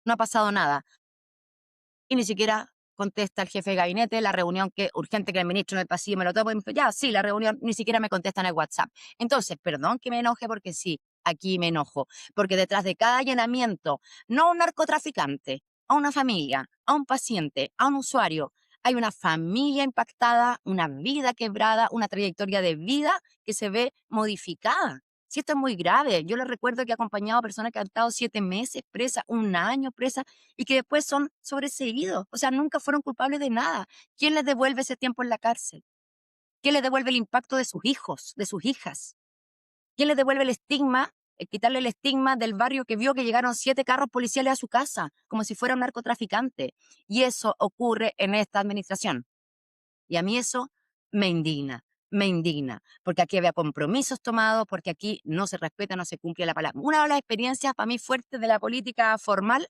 no ha pasado nada. Y ni siquiera contesta el jefe de gabinete, la reunión que urgente que el ministro en el pasillo me lo tomo y me dijo, ya, sí, la reunión, ni siquiera me contesta en el WhatsApp. Entonces, perdón que me enoje porque sí, aquí me enojo, porque detrás de cada allanamiento, no a un narcotraficante, a una familia, a un paciente, a un usuario, hay una familia impactada, una vida quebrada, una trayectoria de vida que se ve modificada. Si esto es muy grave, yo les recuerdo que he acompañado a personas que han estado 7 meses presas, 1 año presas, y que después son sobreseídos. O sea, nunca fueron culpables de nada. ¿Quién les devuelve ese tiempo en la cárcel? ¿Quién les devuelve el impacto de sus hijos, de sus hijas? ¿Quién les devuelve el estigma, quitarle el estigma del barrio que vio que llegaron 7 carros policiales a su casa, como si fuera un narcotraficante? Y eso ocurre en esta administración. Y a mí eso me indigna, porque aquí había compromisos tomados, porque aquí no se respeta, no se cumple la palabra. Una de las experiencias para mí fuertes de la política formal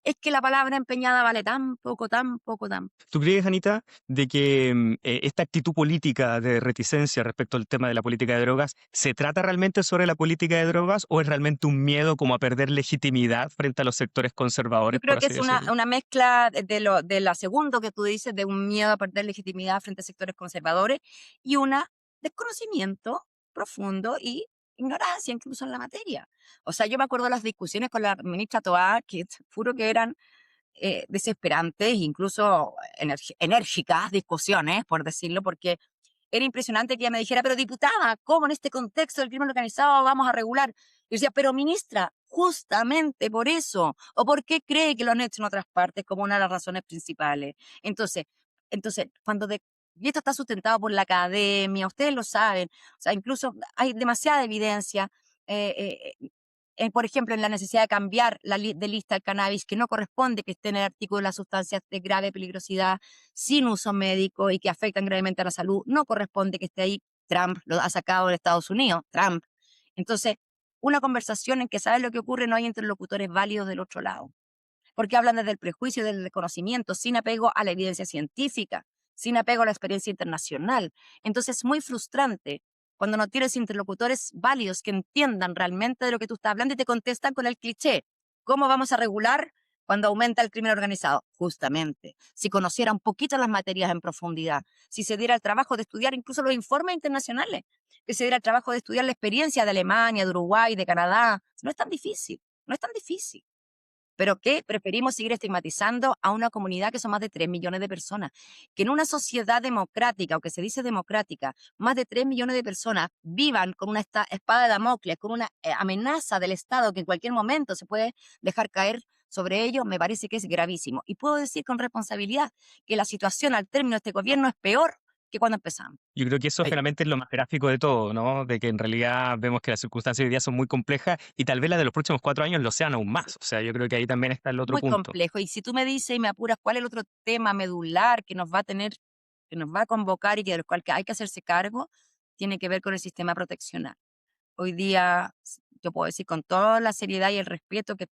es que la palabra empeñada vale tan poco, tan poco, tan poco. ¿Tú crees, Anita, de que esta actitud política de reticencia respecto al tema de la política de drogas, se trata realmente sobre la política de drogas o es realmente un miedo como a perder legitimidad frente a los sectores Yo conservadores, creo por que así es decirlo? una mezcla de la segundo que tú dices, de un miedo a perder legitimidad frente a sectores conservadores y un desconocimiento profundo y ignorancia incluso en la materia. O sea, yo me acuerdo de las discusiones con la ministra Toá, que te juro que eran desesperantes, incluso enérgicas discusiones, por decirlo, porque era impresionante que ella me dijera, pero diputada, ¿cómo en este contexto del crimen organizado vamos a regular? Yo decía, pero ministra, justamente por eso, o por qué cree que lo han hecho en otras partes como una de las razones principales. Entonces, y esto está sustentado por la academia, ustedes lo saben, o sea, incluso hay demasiada evidencia. eh, eh, por ejemplo, en la necesidad de cambiar de lista el cannabis, que no corresponde que esté en el artículo de las sustancias de grave peligrosidad sin uso médico y que afectan gravemente a la salud, no corresponde que esté ahí. Trump lo ha sacado de Estados Unidos, Trump. Entonces, una conversación en que sabes lo que ocurre, no hay interlocutores válidos del otro lado, porque hablan desde el prejuicio y del desconocimiento, sin apego a la evidencia científica, sin apego a la experiencia internacional. Entonces es muy frustrante cuando no tienes interlocutores válidos que entiendan realmente de lo que tú estás hablando y te contestan con el cliché. ¿Cómo vamos a regular cuando aumenta el crimen organizado? Justamente, si conociera un poquito las materias en profundidad, si se diera el trabajo de estudiar incluso los informes internacionales, que se diera el trabajo de estudiar la experiencia de Alemania, de Uruguay, de Canadá. No es tan difícil, no es tan difícil. Pero que preferimos seguir estigmatizando a una comunidad que son más de 3 millones de personas. Que en una sociedad democrática, o que se dice democrática, más de 3 millones de personas vivan con una espada de Damocles, con una amenaza del Estado que en cualquier momento se puede dejar caer sobre ellos, me parece que es gravísimo. Y puedo decir con responsabilidad que la situación al término de este gobierno es peor que cuando empezamos. Yo creo que eso Ay, finalmente es lo más gráfico de todo, ¿no? De que en realidad vemos que las circunstancias hoy día son muy complejas y tal vez las de los próximos 4 años lo sean aún más. O sea, yo creo que ahí también está el otro Muy punto. complejo. Y si tú me dices y me apuras cuál es el otro tema medular que nos va a tener, que nos va a convocar y que del cual que hay que hacerse cargo, tiene que ver con el sistema proteccional. Hoy día, yo puedo decir con toda la seriedad y el respeto que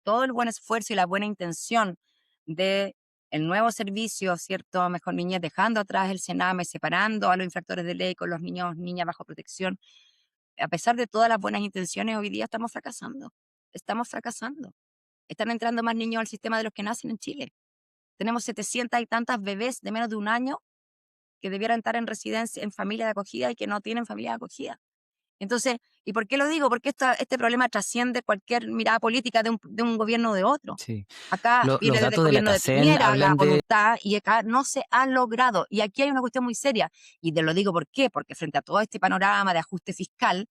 todo el buen esfuerzo y la buena intención de el nuevo servicio, ¿cierto? Mejor Niñez, dejando atrás el Sename, separando a los infractores de ley con los niños, niñas bajo protección. A pesar de todas las buenas intenciones, hoy día estamos fracasando. Estamos fracasando. Están entrando más niños al sistema de los que nacen en Chile. Tenemos 700 y tantas bebés de menos de un año que debieran estar en residencia, en familia de acogida y que no tienen familia de acogida. Entonces, ¿y por qué lo digo? Porque este problema trasciende cualquier mirada política de un gobierno o de otro. sí. Acá Los viene desde el datos de la gobierno de CACEN Piñera la hablan de... voluntad y acá no se ha logrado. Y aquí hay una cuestión muy seria. Y te lo digo por qué, porque frente a todo este panorama de ajuste fiscal,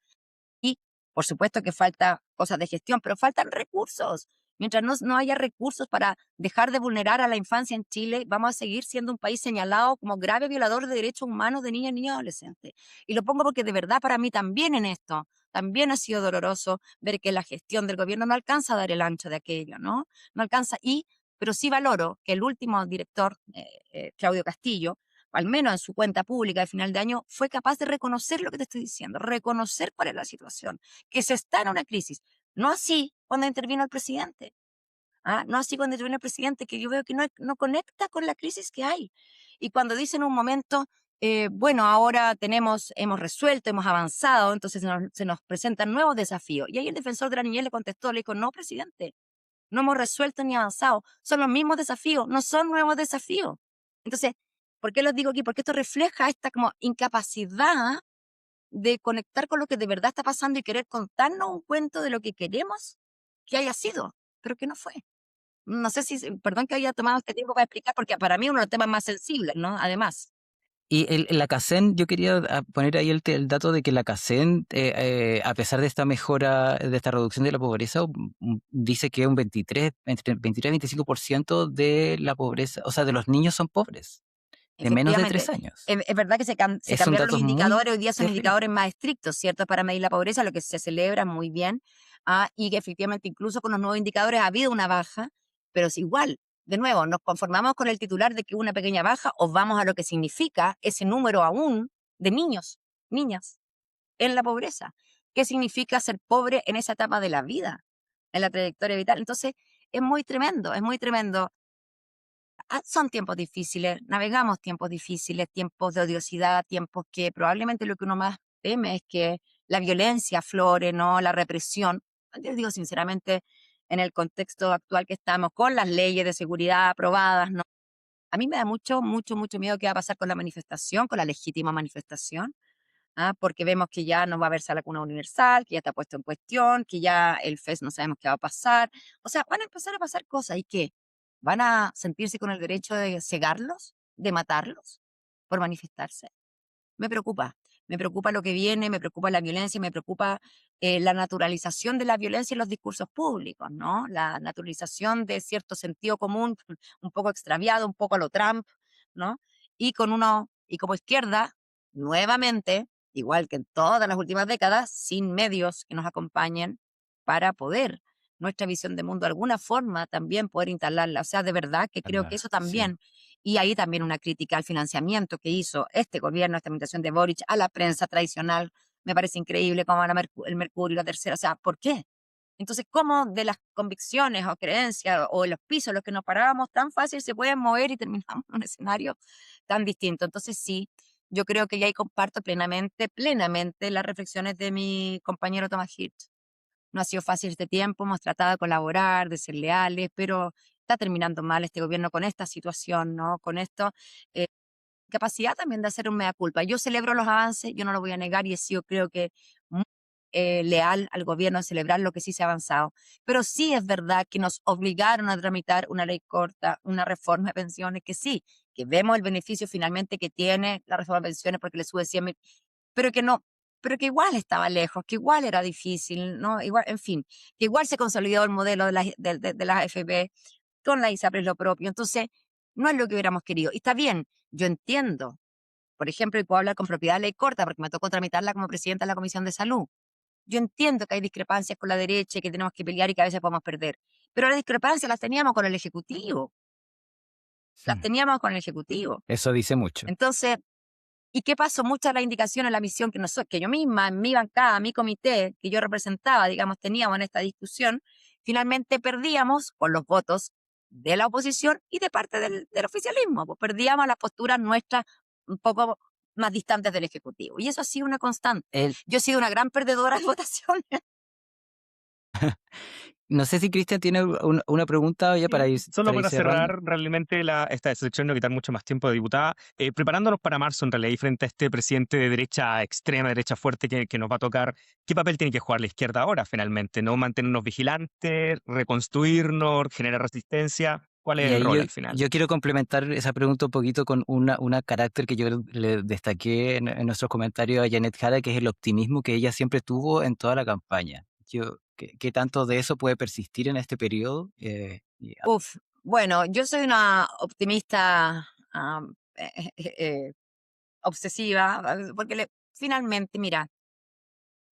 y por supuesto que falta cosas de gestión, pero faltan recursos. Mientras no haya recursos para dejar de vulnerar a la infancia en Chile, vamos a seguir siendo un país señalado como grave violador de derechos humanos de niñas, niños y adolescentes. Y lo pongo porque de verdad para mí también en esto, también ha sido doloroso ver que la gestión del gobierno no alcanza a dar el ancho de aquello, ¿no? No alcanza. Pero sí valoro que el último director, Claudio Castillo, al menos en su cuenta pública de final de año, fue capaz de reconocer lo que te estoy diciendo, reconocer cuál es la situación, que se está en una crisis. No así cuando intervino el presidente. No así cuando intervino el presidente, que yo veo que no conecta con la crisis que hay. Y cuando dice en un momento, bueno, ahora hemos resuelto, hemos avanzado, entonces se nos presentan nuevos desafíos. Y ahí el defensor de la niñez le contestó, le dijo, no, presidente, no hemos resuelto ni avanzado, son los mismos desafíos, no son nuevos desafíos. Entonces, ¿por qué los digo aquí? Porque esto refleja esta como incapacidad de conectar con lo que de verdad está pasando y querer contarnos un cuento de lo que queremos que haya sido, pero que no fue. No sé si, perdón que haya tomado este tiempo para explicar, porque para mí es uno de los temas más sensibles, ¿no? Además. Y la CACEN, yo quería poner ahí el dato de que la CACEN, a pesar de esta mejora, de esta reducción de la pobreza, dice que entre 23 y 25% de la pobreza, o sea, de los niños son pobres, de menos de 3 Efectivamente, años. es verdad que se Son cambiaron los datos muy indicadores, hoy día son terribles. indicadores más estrictos, ¿cierto? Para medir la pobreza, lo que se celebra muy bien, y que efectivamente incluso con los nuevos indicadores ha habido una baja, pero es igual. De nuevo, nos conformamos con el titular de que hubo una pequeña baja o vamos a lo que significa ese número aún de niños, niñas, en la pobreza. ¿Qué significa ser pobre en esa etapa de la vida, en la trayectoria vital? Entonces, es muy tremendo, es muy tremendo. Son tiempos difíciles, navegamos tiempos difíciles, tiempos de odiosidad, tiempos que probablemente lo que uno más teme es que la violencia aflore, ¿no? La represión. Yo digo sinceramente, en el contexto actual que estamos, con las leyes de seguridad aprobadas, ¿no? A mí me da mucho, mucho, mucho miedo qué va a pasar con la manifestación, con la legítima manifestación, porque vemos que ya no va a haber sala cuna universal, que ya está puesto en cuestión, que ya el FES no sabemos qué va a pasar. O sea, van a empezar a pasar cosas. ¿Y qué? ¿Van a sentirse con el derecho de cegarlos, de matarlos por manifestarse? Me preocupa. Me preocupa lo que viene, me preocupa la violencia, me preocupa la naturalización de la violencia en los discursos públicos, ¿no? La naturalización de cierto sentido común, un poco extraviado, un poco a lo Trump, ¿no? Y como izquierda, nuevamente, igual que en todas las últimas décadas, sin medios que nos acompañen para poder nuestra visión de mundo de alguna forma también poder instalarla. O sea, de verdad que creo que eso Sí. también, y ahí también una crítica al financiamiento que hizo este gobierno, esta administración de Boric, a la prensa tradicional, me parece increíble como el Mercurio y la Tercera. O sea, ¿por qué? Entonces, ¿cómo de las convicciones o creencias o de los pisos en los que nos parábamos tan fácil se pueden mover y terminamos en un escenario tan distinto? Entonces, sí, yo creo que ya ahí comparto plenamente las reflexiones de mi compañero Tomás Hirsch. No ha sido fácil este tiempo, hemos tratado de colaborar, de ser leales, pero está terminando mal este gobierno con esta situación, ¿no? Con esto, capacidad también de hacer un mea culpa. Yo celebro los avances, yo no lo voy a negar y he sido, creo que, muy leal al gobierno en celebrar lo que sí se ha avanzado. Pero sí es verdad que nos obligaron a tramitar una ley corta, una reforma de pensiones, que sí, que vemos el beneficio finalmente que tiene la reforma de pensiones porque le sube 100.000, pero que no, pero que igual estaba lejos, que igual era difícil, ¿no? Igual, en fin, que igual se consolidó el modelo de las AFP, con la ISAPRES lo propio. Entonces, no es lo que hubiéramos querido. Y está bien, yo entiendo, por ejemplo, y puedo hablar con propiedad de ley corta porque me tocó tramitarla como presidenta de la Comisión de Salud. Yo entiendo que hay discrepancias con la derecha y que tenemos que pelear y que a veces podemos perder, pero las discrepancias las teníamos con el Ejecutivo, las Mm. teníamos con el Ejecutivo. Eso dice mucho. Entonces, ¿y qué pasó? Muchas de las indicaciones, la misión que yo misma, en mi bancada, mi comité, que yo representaba, digamos, teníamos en esta discusión, finalmente perdíamos con los votos de la oposición y de parte del oficialismo, pues perdíamos las posturas nuestras un poco más distantes del Ejecutivo. Y eso ha sido una constante. El, Yo he sido una gran perdedora de votaciones. no sé si Cristian tiene una pregunta ya Sí, solo para ir para cerrando. cerrar realmente esta sección, no quitar mucho más tiempo de diputada, preparándonos para marzo en realidad y frente a este presidente de derecha extrema, derecha fuerte que nos va a tocar, ¿qué papel tiene que jugar la izquierda ahora finalmente? ¿No mantenernos vigilantes, reconstruirnos, generar resistencia? ¿Cuál es Y el ahí rol al final? yo quiero complementar esa pregunta un poquito con una carácter que yo le destaqué en nuestros comentarios a Janet Jara, que es el optimismo que ella siempre tuvo en toda la campaña. ¿Qué tanto de eso puede persistir en este periodo? Uf, bueno, yo soy una optimista obsesiva, porque finalmente, mira,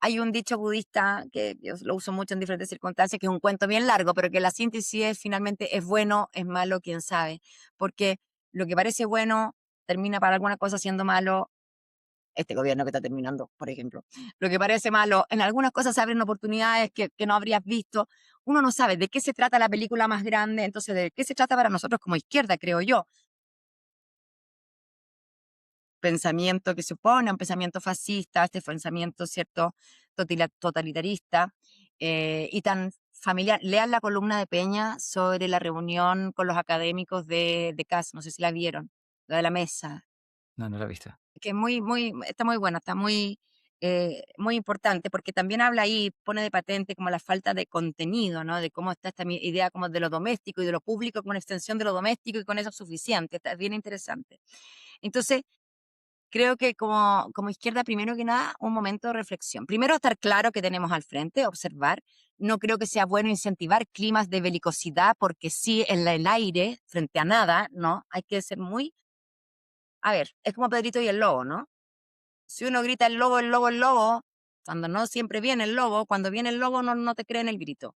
hay un dicho budista que yo lo uso mucho en diferentes circunstancias, que es un cuento bien largo, pero que la síntesis es finalmente es bueno, es malo, quién sabe. Porque lo que parece bueno termina para alguna cosa siendo malo. Este gobierno que está terminando, por ejemplo. Lo que parece malo, en algunas cosas se abren oportunidades que no habrías visto. Uno no sabe de qué se trata la película más grande, entonces de qué se trata para nosotros como izquierda, creo yo. Pensamiento que se opone a un pensamiento fascista, este pensamiento, ¿cierto?, totalitarista, y tan familiar. Lean la columna de Peña sobre la reunión con los académicos de CAS, no sé si la vieron, la de la mesa, No, no lo he visto. que es está muy buena, está muy importante, porque también habla ahí, pone de patente como la falta de contenido, ¿no? De cómo está esta idea como de lo doméstico y de lo público como una extensión de lo doméstico y con eso es suficiente, está bien interesante. Entonces, creo que como izquierda, primero que nada, un momento de reflexión. Primero, estar claro que tenemos al frente, observar. No creo que sea bueno incentivar climas de belicosidad, porque sí, en el aire, frente a nada, ¿no? Hay que ser muy... A ver, es como Pedrito y el lobo, ¿no? Si uno grita el lobo, el lobo, el lobo, cuando no siempre viene el lobo, cuando viene el lobo no te creen el grito.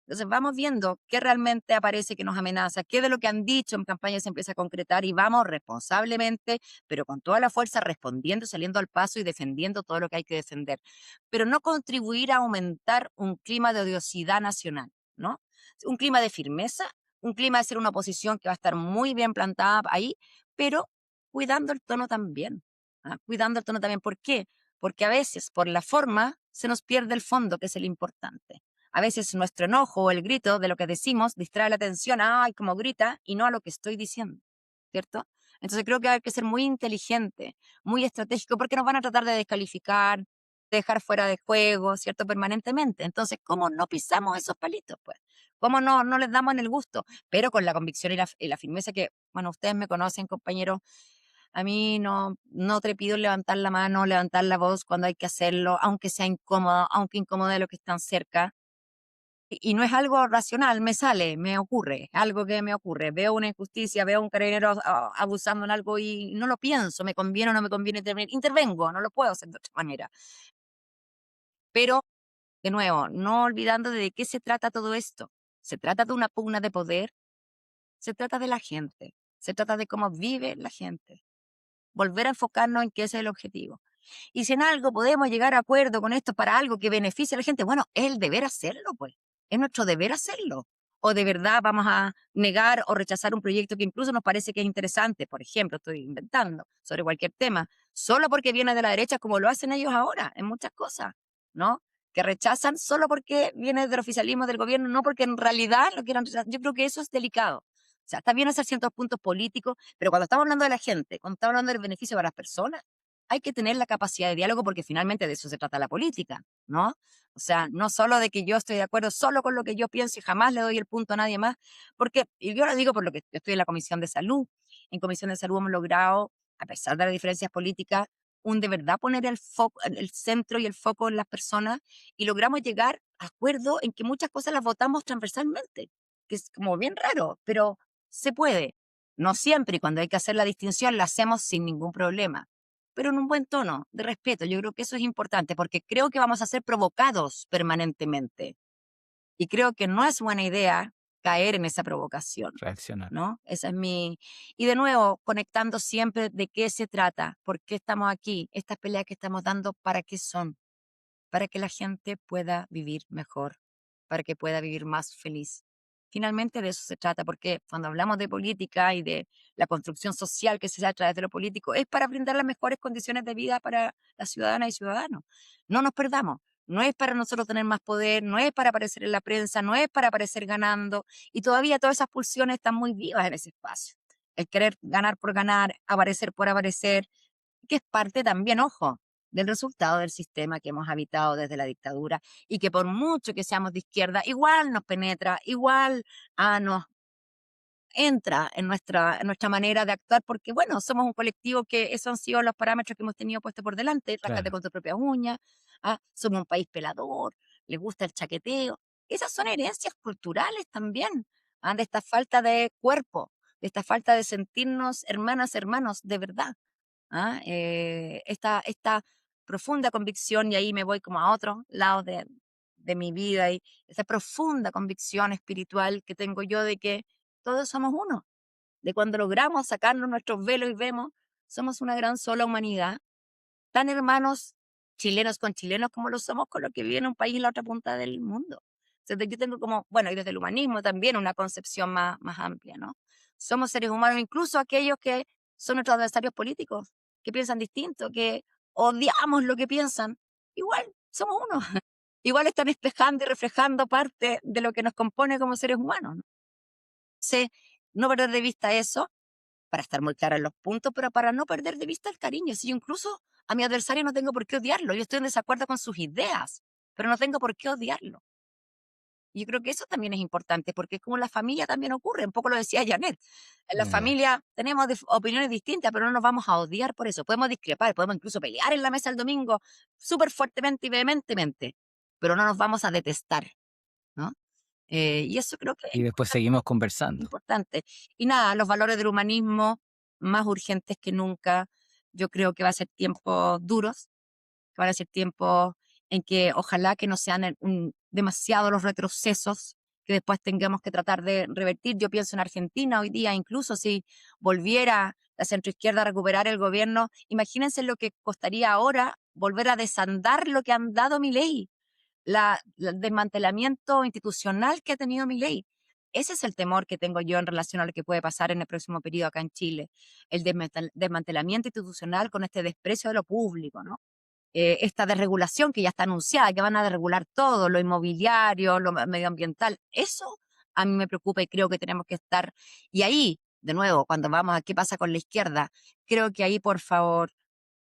Entonces vamos viendo qué realmente aparece que nos amenaza, qué de lo que han dicho en campaña se empieza a concretar y vamos responsablemente, pero con toda la fuerza respondiendo, saliendo al paso y defendiendo todo lo que hay que defender. Pero no contribuir a aumentar un clima de odiosidad nacional, ¿no? Un clima de firmeza, un clima de ser una oposición que va a estar muy bien plantada ahí, pero cuidando el tono también. Cuidando el tono también. ¿Por qué? Porque a veces por la forma se nos pierde el fondo, que es el importante. A veces nuestro enojo o el grito de lo que decimos distrae la atención a, ay, como grita, y no a lo que estoy diciendo, ¿cierto? Entonces creo que hay que ser muy inteligente, muy estratégico, porque nos van a tratar de descalificar, de dejar fuera de juego, ¿cierto? Permanentemente. Entonces, ¿cómo no pisamos esos palitos? Pues ¿Cómo no les damos en el gusto? Pero con la convicción y la firmeza que, bueno, ustedes me conocen, compañeros, a mí no trepido en levantar la mano, levantar la voz cuando hay que hacerlo, aunque sea incómodo, aunque incomode a los que están cerca. Y no es algo racional, me sale, me ocurre, es algo que me ocurre. Veo una injusticia, veo a un carabinero abusando en algo y no lo pienso, me conviene o no me conviene intervenir. Intervengo, no lo puedo hacer de otra manera. Pero, de nuevo, no olvidando de qué se trata todo esto. Se trata de una pugna de poder, se trata de la gente, se trata de cómo vive la gente. Volver a enfocarnos en que ese es el objetivo. Y si en algo podemos llegar a acuerdo con esto para algo que beneficie a la gente, bueno, es el deber hacerlo, pues. Es nuestro deber hacerlo. O de verdad vamos a negar o rechazar un proyecto que incluso nos parece que es interesante, por ejemplo, estoy inventando sobre cualquier tema, solo porque viene de la derecha, como lo hacen ellos ahora en muchas cosas, ¿no? Que rechazan solo porque viene del oficialismo del gobierno, no porque en realidad lo quieran rechazar. Yo creo que eso es delicado. O sea, está bien hacer ciertos puntos políticos, pero cuando estamos hablando de la gente, cuando estamos hablando del beneficio para las personas, hay que tener la capacidad de diálogo porque finalmente de eso se trata la política, ¿no? O sea, no solo de que yo estoy de acuerdo solo con lo que yo pienso y jamás le doy el punto a nadie más, porque, y yo lo digo por lo que yo estoy en la Comisión de Salud, en Comisión de Salud hemos logrado, a pesar de las diferencias políticas, de verdad poner el foco, el centro y el foco en las personas y logramos llegar a acuerdo en que muchas cosas las votamos transversalmente, que es como bien raro, pero se puede. No siempre, y cuando hay que hacer la distinción, la hacemos sin ningún problema, pero en un buen tono de respeto. Yo creo que eso es importante porque creo que vamos a ser provocados permanentemente y creo que no es buena idea caer en esa provocación, Reaccionar. ¿no? Esa es mi... Y de nuevo, conectando siempre de qué se trata, por qué estamos aquí, estas peleas que estamos dando, ¿para qué son? Para que la gente pueda vivir mejor, para que pueda vivir más feliz. Finalmente de eso se trata, porque cuando hablamos de política y de la construcción social que se hace a través de lo político, es para brindar las mejores condiciones de vida para las ciudadanas y ciudadanos. No nos perdamos. No es para nosotros tener más poder, no es para aparecer en la prensa, no es para aparecer ganando. Y todavía todas esas pulsiones están muy vivas en ese espacio. El querer ganar por ganar, aparecer por aparecer, que es parte también, ojo, del resultado del sistema que hemos habitado desde la dictadura y que por mucho que seamos de izquierda, igual nos penetra, igual nos entra en nuestra manera de actuar, porque bueno, somos un colectivo que esos han sido los parámetros que hemos tenido puestos por delante, rascate Claro. con tus propias uñas, somos un país pelador, le gusta el chaqueteo. Esas son herencias culturales también, de esta falta de cuerpo, de esta falta de sentirnos hermanas, hermanos, de verdad. Esta profunda convicción, y ahí me voy como a otro lado de mi vida, y esta profunda convicción espiritual que tengo yo de que todos somos uno, de cuando logramos sacarnos nuestros velos y vemos, somos una gran sola humanidad, tan hermanos chilenos con chilenos como lo somos con los que viven en un país en la otra punta del mundo. O sea, yo tengo como, bueno, y desde el humanismo también una concepción más amplia, ¿no? Somos seres humanos, incluso aquellos que son nuestros adversarios políticos, que piensan distinto, que odiamos lo que piensan, igual somos uno. Igual están espejando y reflejando parte de lo que nos compone como seres humanos, ¿no? Entonces, no perder de vista eso, para estar muy clara en los puntos, pero para no perder de vista el cariño. Si yo incluso a mi adversario no tengo por qué odiarlo, yo estoy en desacuerdo con sus ideas, pero no tengo por qué odiarlo. Y yo creo que eso también es importante, porque es como en la familia también ocurre, un poco lo decía Janet. En la Ya. familia tenemos opiniones distintas, pero no nos vamos a odiar por eso. Podemos discrepar, podemos incluso pelear en la mesa el domingo súper fuertemente y vehementemente, pero no nos vamos a detestar, ¿no? Y eso creo que es Y después seguimos conversando. importante. Y nada, los valores del humanismo más urgentes que nunca. Yo creo que va a ser tiempos duros, que van a ser tiempos en que ojalá que no sean demasiado los retrocesos que después tengamos que tratar de revertir. Yo pienso en Argentina hoy día, incluso si volviera la centroizquierda a recuperar el gobierno, imagínense lo que costaría ahora volver a desandar lo que han dado Milei, el desmantelamiento institucional que ha tenido Milei. Ese es el temor que tengo yo en relación a lo que puede pasar en el próximo periodo acá en Chile, el desmantelamiento institucional con este desprecio de lo público, ¿no? Esta desregulación que ya está anunciada, que van a desregular todo, lo inmobiliario, lo medioambiental. Eso a mí me preocupa y creo que tenemos que estar. Y ahí, de nuevo, cuando vamos a qué pasa con la izquierda, creo que ahí, por favor,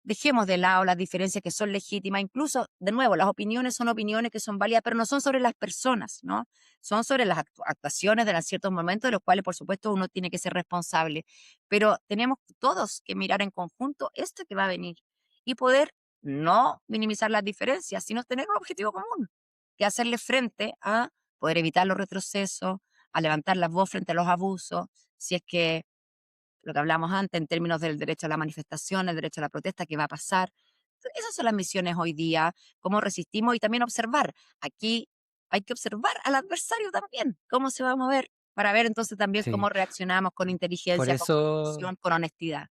dejemos de lado las diferencias que son legítimas. Incluso, de nuevo, las opiniones son opiniones que son válidas, pero no son sobre las personas, ¿no? Son sobre las actuaciones de ciertos momentos de los cuales, por supuesto, uno tiene que ser responsable. Pero tenemos todos que mirar en conjunto esto que va a venir y poder no minimizar las diferencias, sino tener un objetivo común, que hacerle frente a poder evitar los retrocesos, a levantar la voz frente a los abusos, si es que lo que hablamos antes en términos del derecho a la manifestación, el derecho a la protesta, ¿qué va a pasar? Esas son las misiones hoy día, cómo resistimos y también observar. Aquí hay que observar al adversario también, cómo se va a mover, para ver entonces también Sí, cómo reaccionamos con por inteligencia, con eso, comprensión, con honestidad.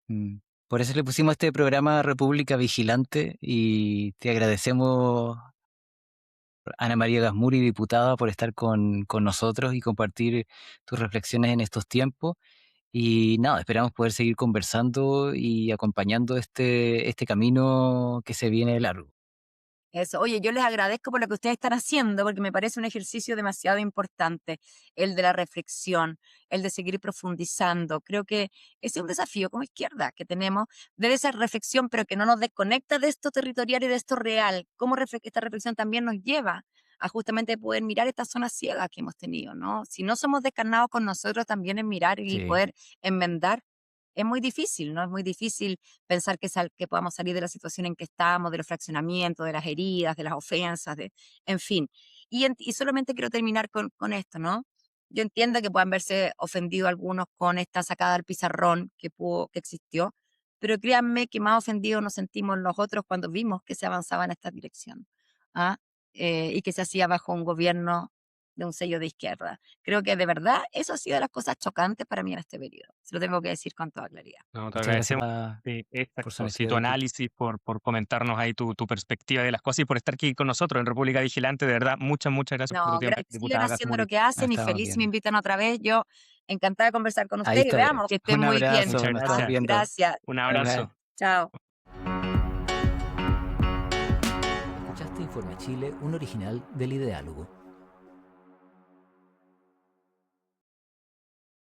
mm, por eso le pusimos este programa República Vigilante y te agradecemos, Ana María Gasmuri, diputada, por estar con nosotros y compartir tus reflexiones en estos tiempos. Y nada, esperamos poder seguir conversando y acompañando este camino que se viene largo. Eso. Oye, yo les agradezco por lo que ustedes están haciendo, porque me parece un ejercicio demasiado importante, el de la reflexión, el de seguir profundizando. Creo que ese es un desafío como izquierda que tenemos, de esa reflexión, pero que no nos desconecta de esto territorial y de esto real. Cómo esta reflexión también nos lleva a justamente poder mirar estas zonas ciegas que hemos tenido, ¿no? Si no somos descarnados con nosotros también en mirar y Sí, poder enmendar, es muy difícil, ¿no? Es muy difícil pensar que podamos salir de la situación en que estamos, de los fraccionamientos, de las heridas, de las ofensas, en fin. Y solamente quiero terminar con esto, ¿no? Yo entiendo que puedan verse ofendidos algunos con esta sacada al pizarrón que existió, pero créanme que más ofendidos nos sentimos los otros cuando vimos que se avanzaba en esta dirección, ¿ah? Y que se hacía bajo un gobierno de un sello de izquierda. Creo que de verdad eso ha sido de las cosas chocantes para mí en este periodo. Se lo tengo que decir con toda claridad. No, te muchas agradecemos. gracias Sí, por su exacto. Sí, honestidad, tu diputado. análisis, por comentarnos ahí tu perspectiva de las cosas y por estar aquí con nosotros en República Vigilante. De verdad, muchas gracias por tu No, tiempo, sigan diputada haciendo lo Gasmuri. que hacen y Estamos feliz si me bien. invitan otra vez. Yo encantada de conversar con Ahí ustedes y estaré. veamos que estén Un muy bien. abrazo, Muchas nos estamos gracias. viendo. Gracias. Un Bye, abrazo. bye. Chao. Escuchaste Informe Chile, un original del Ideálogo.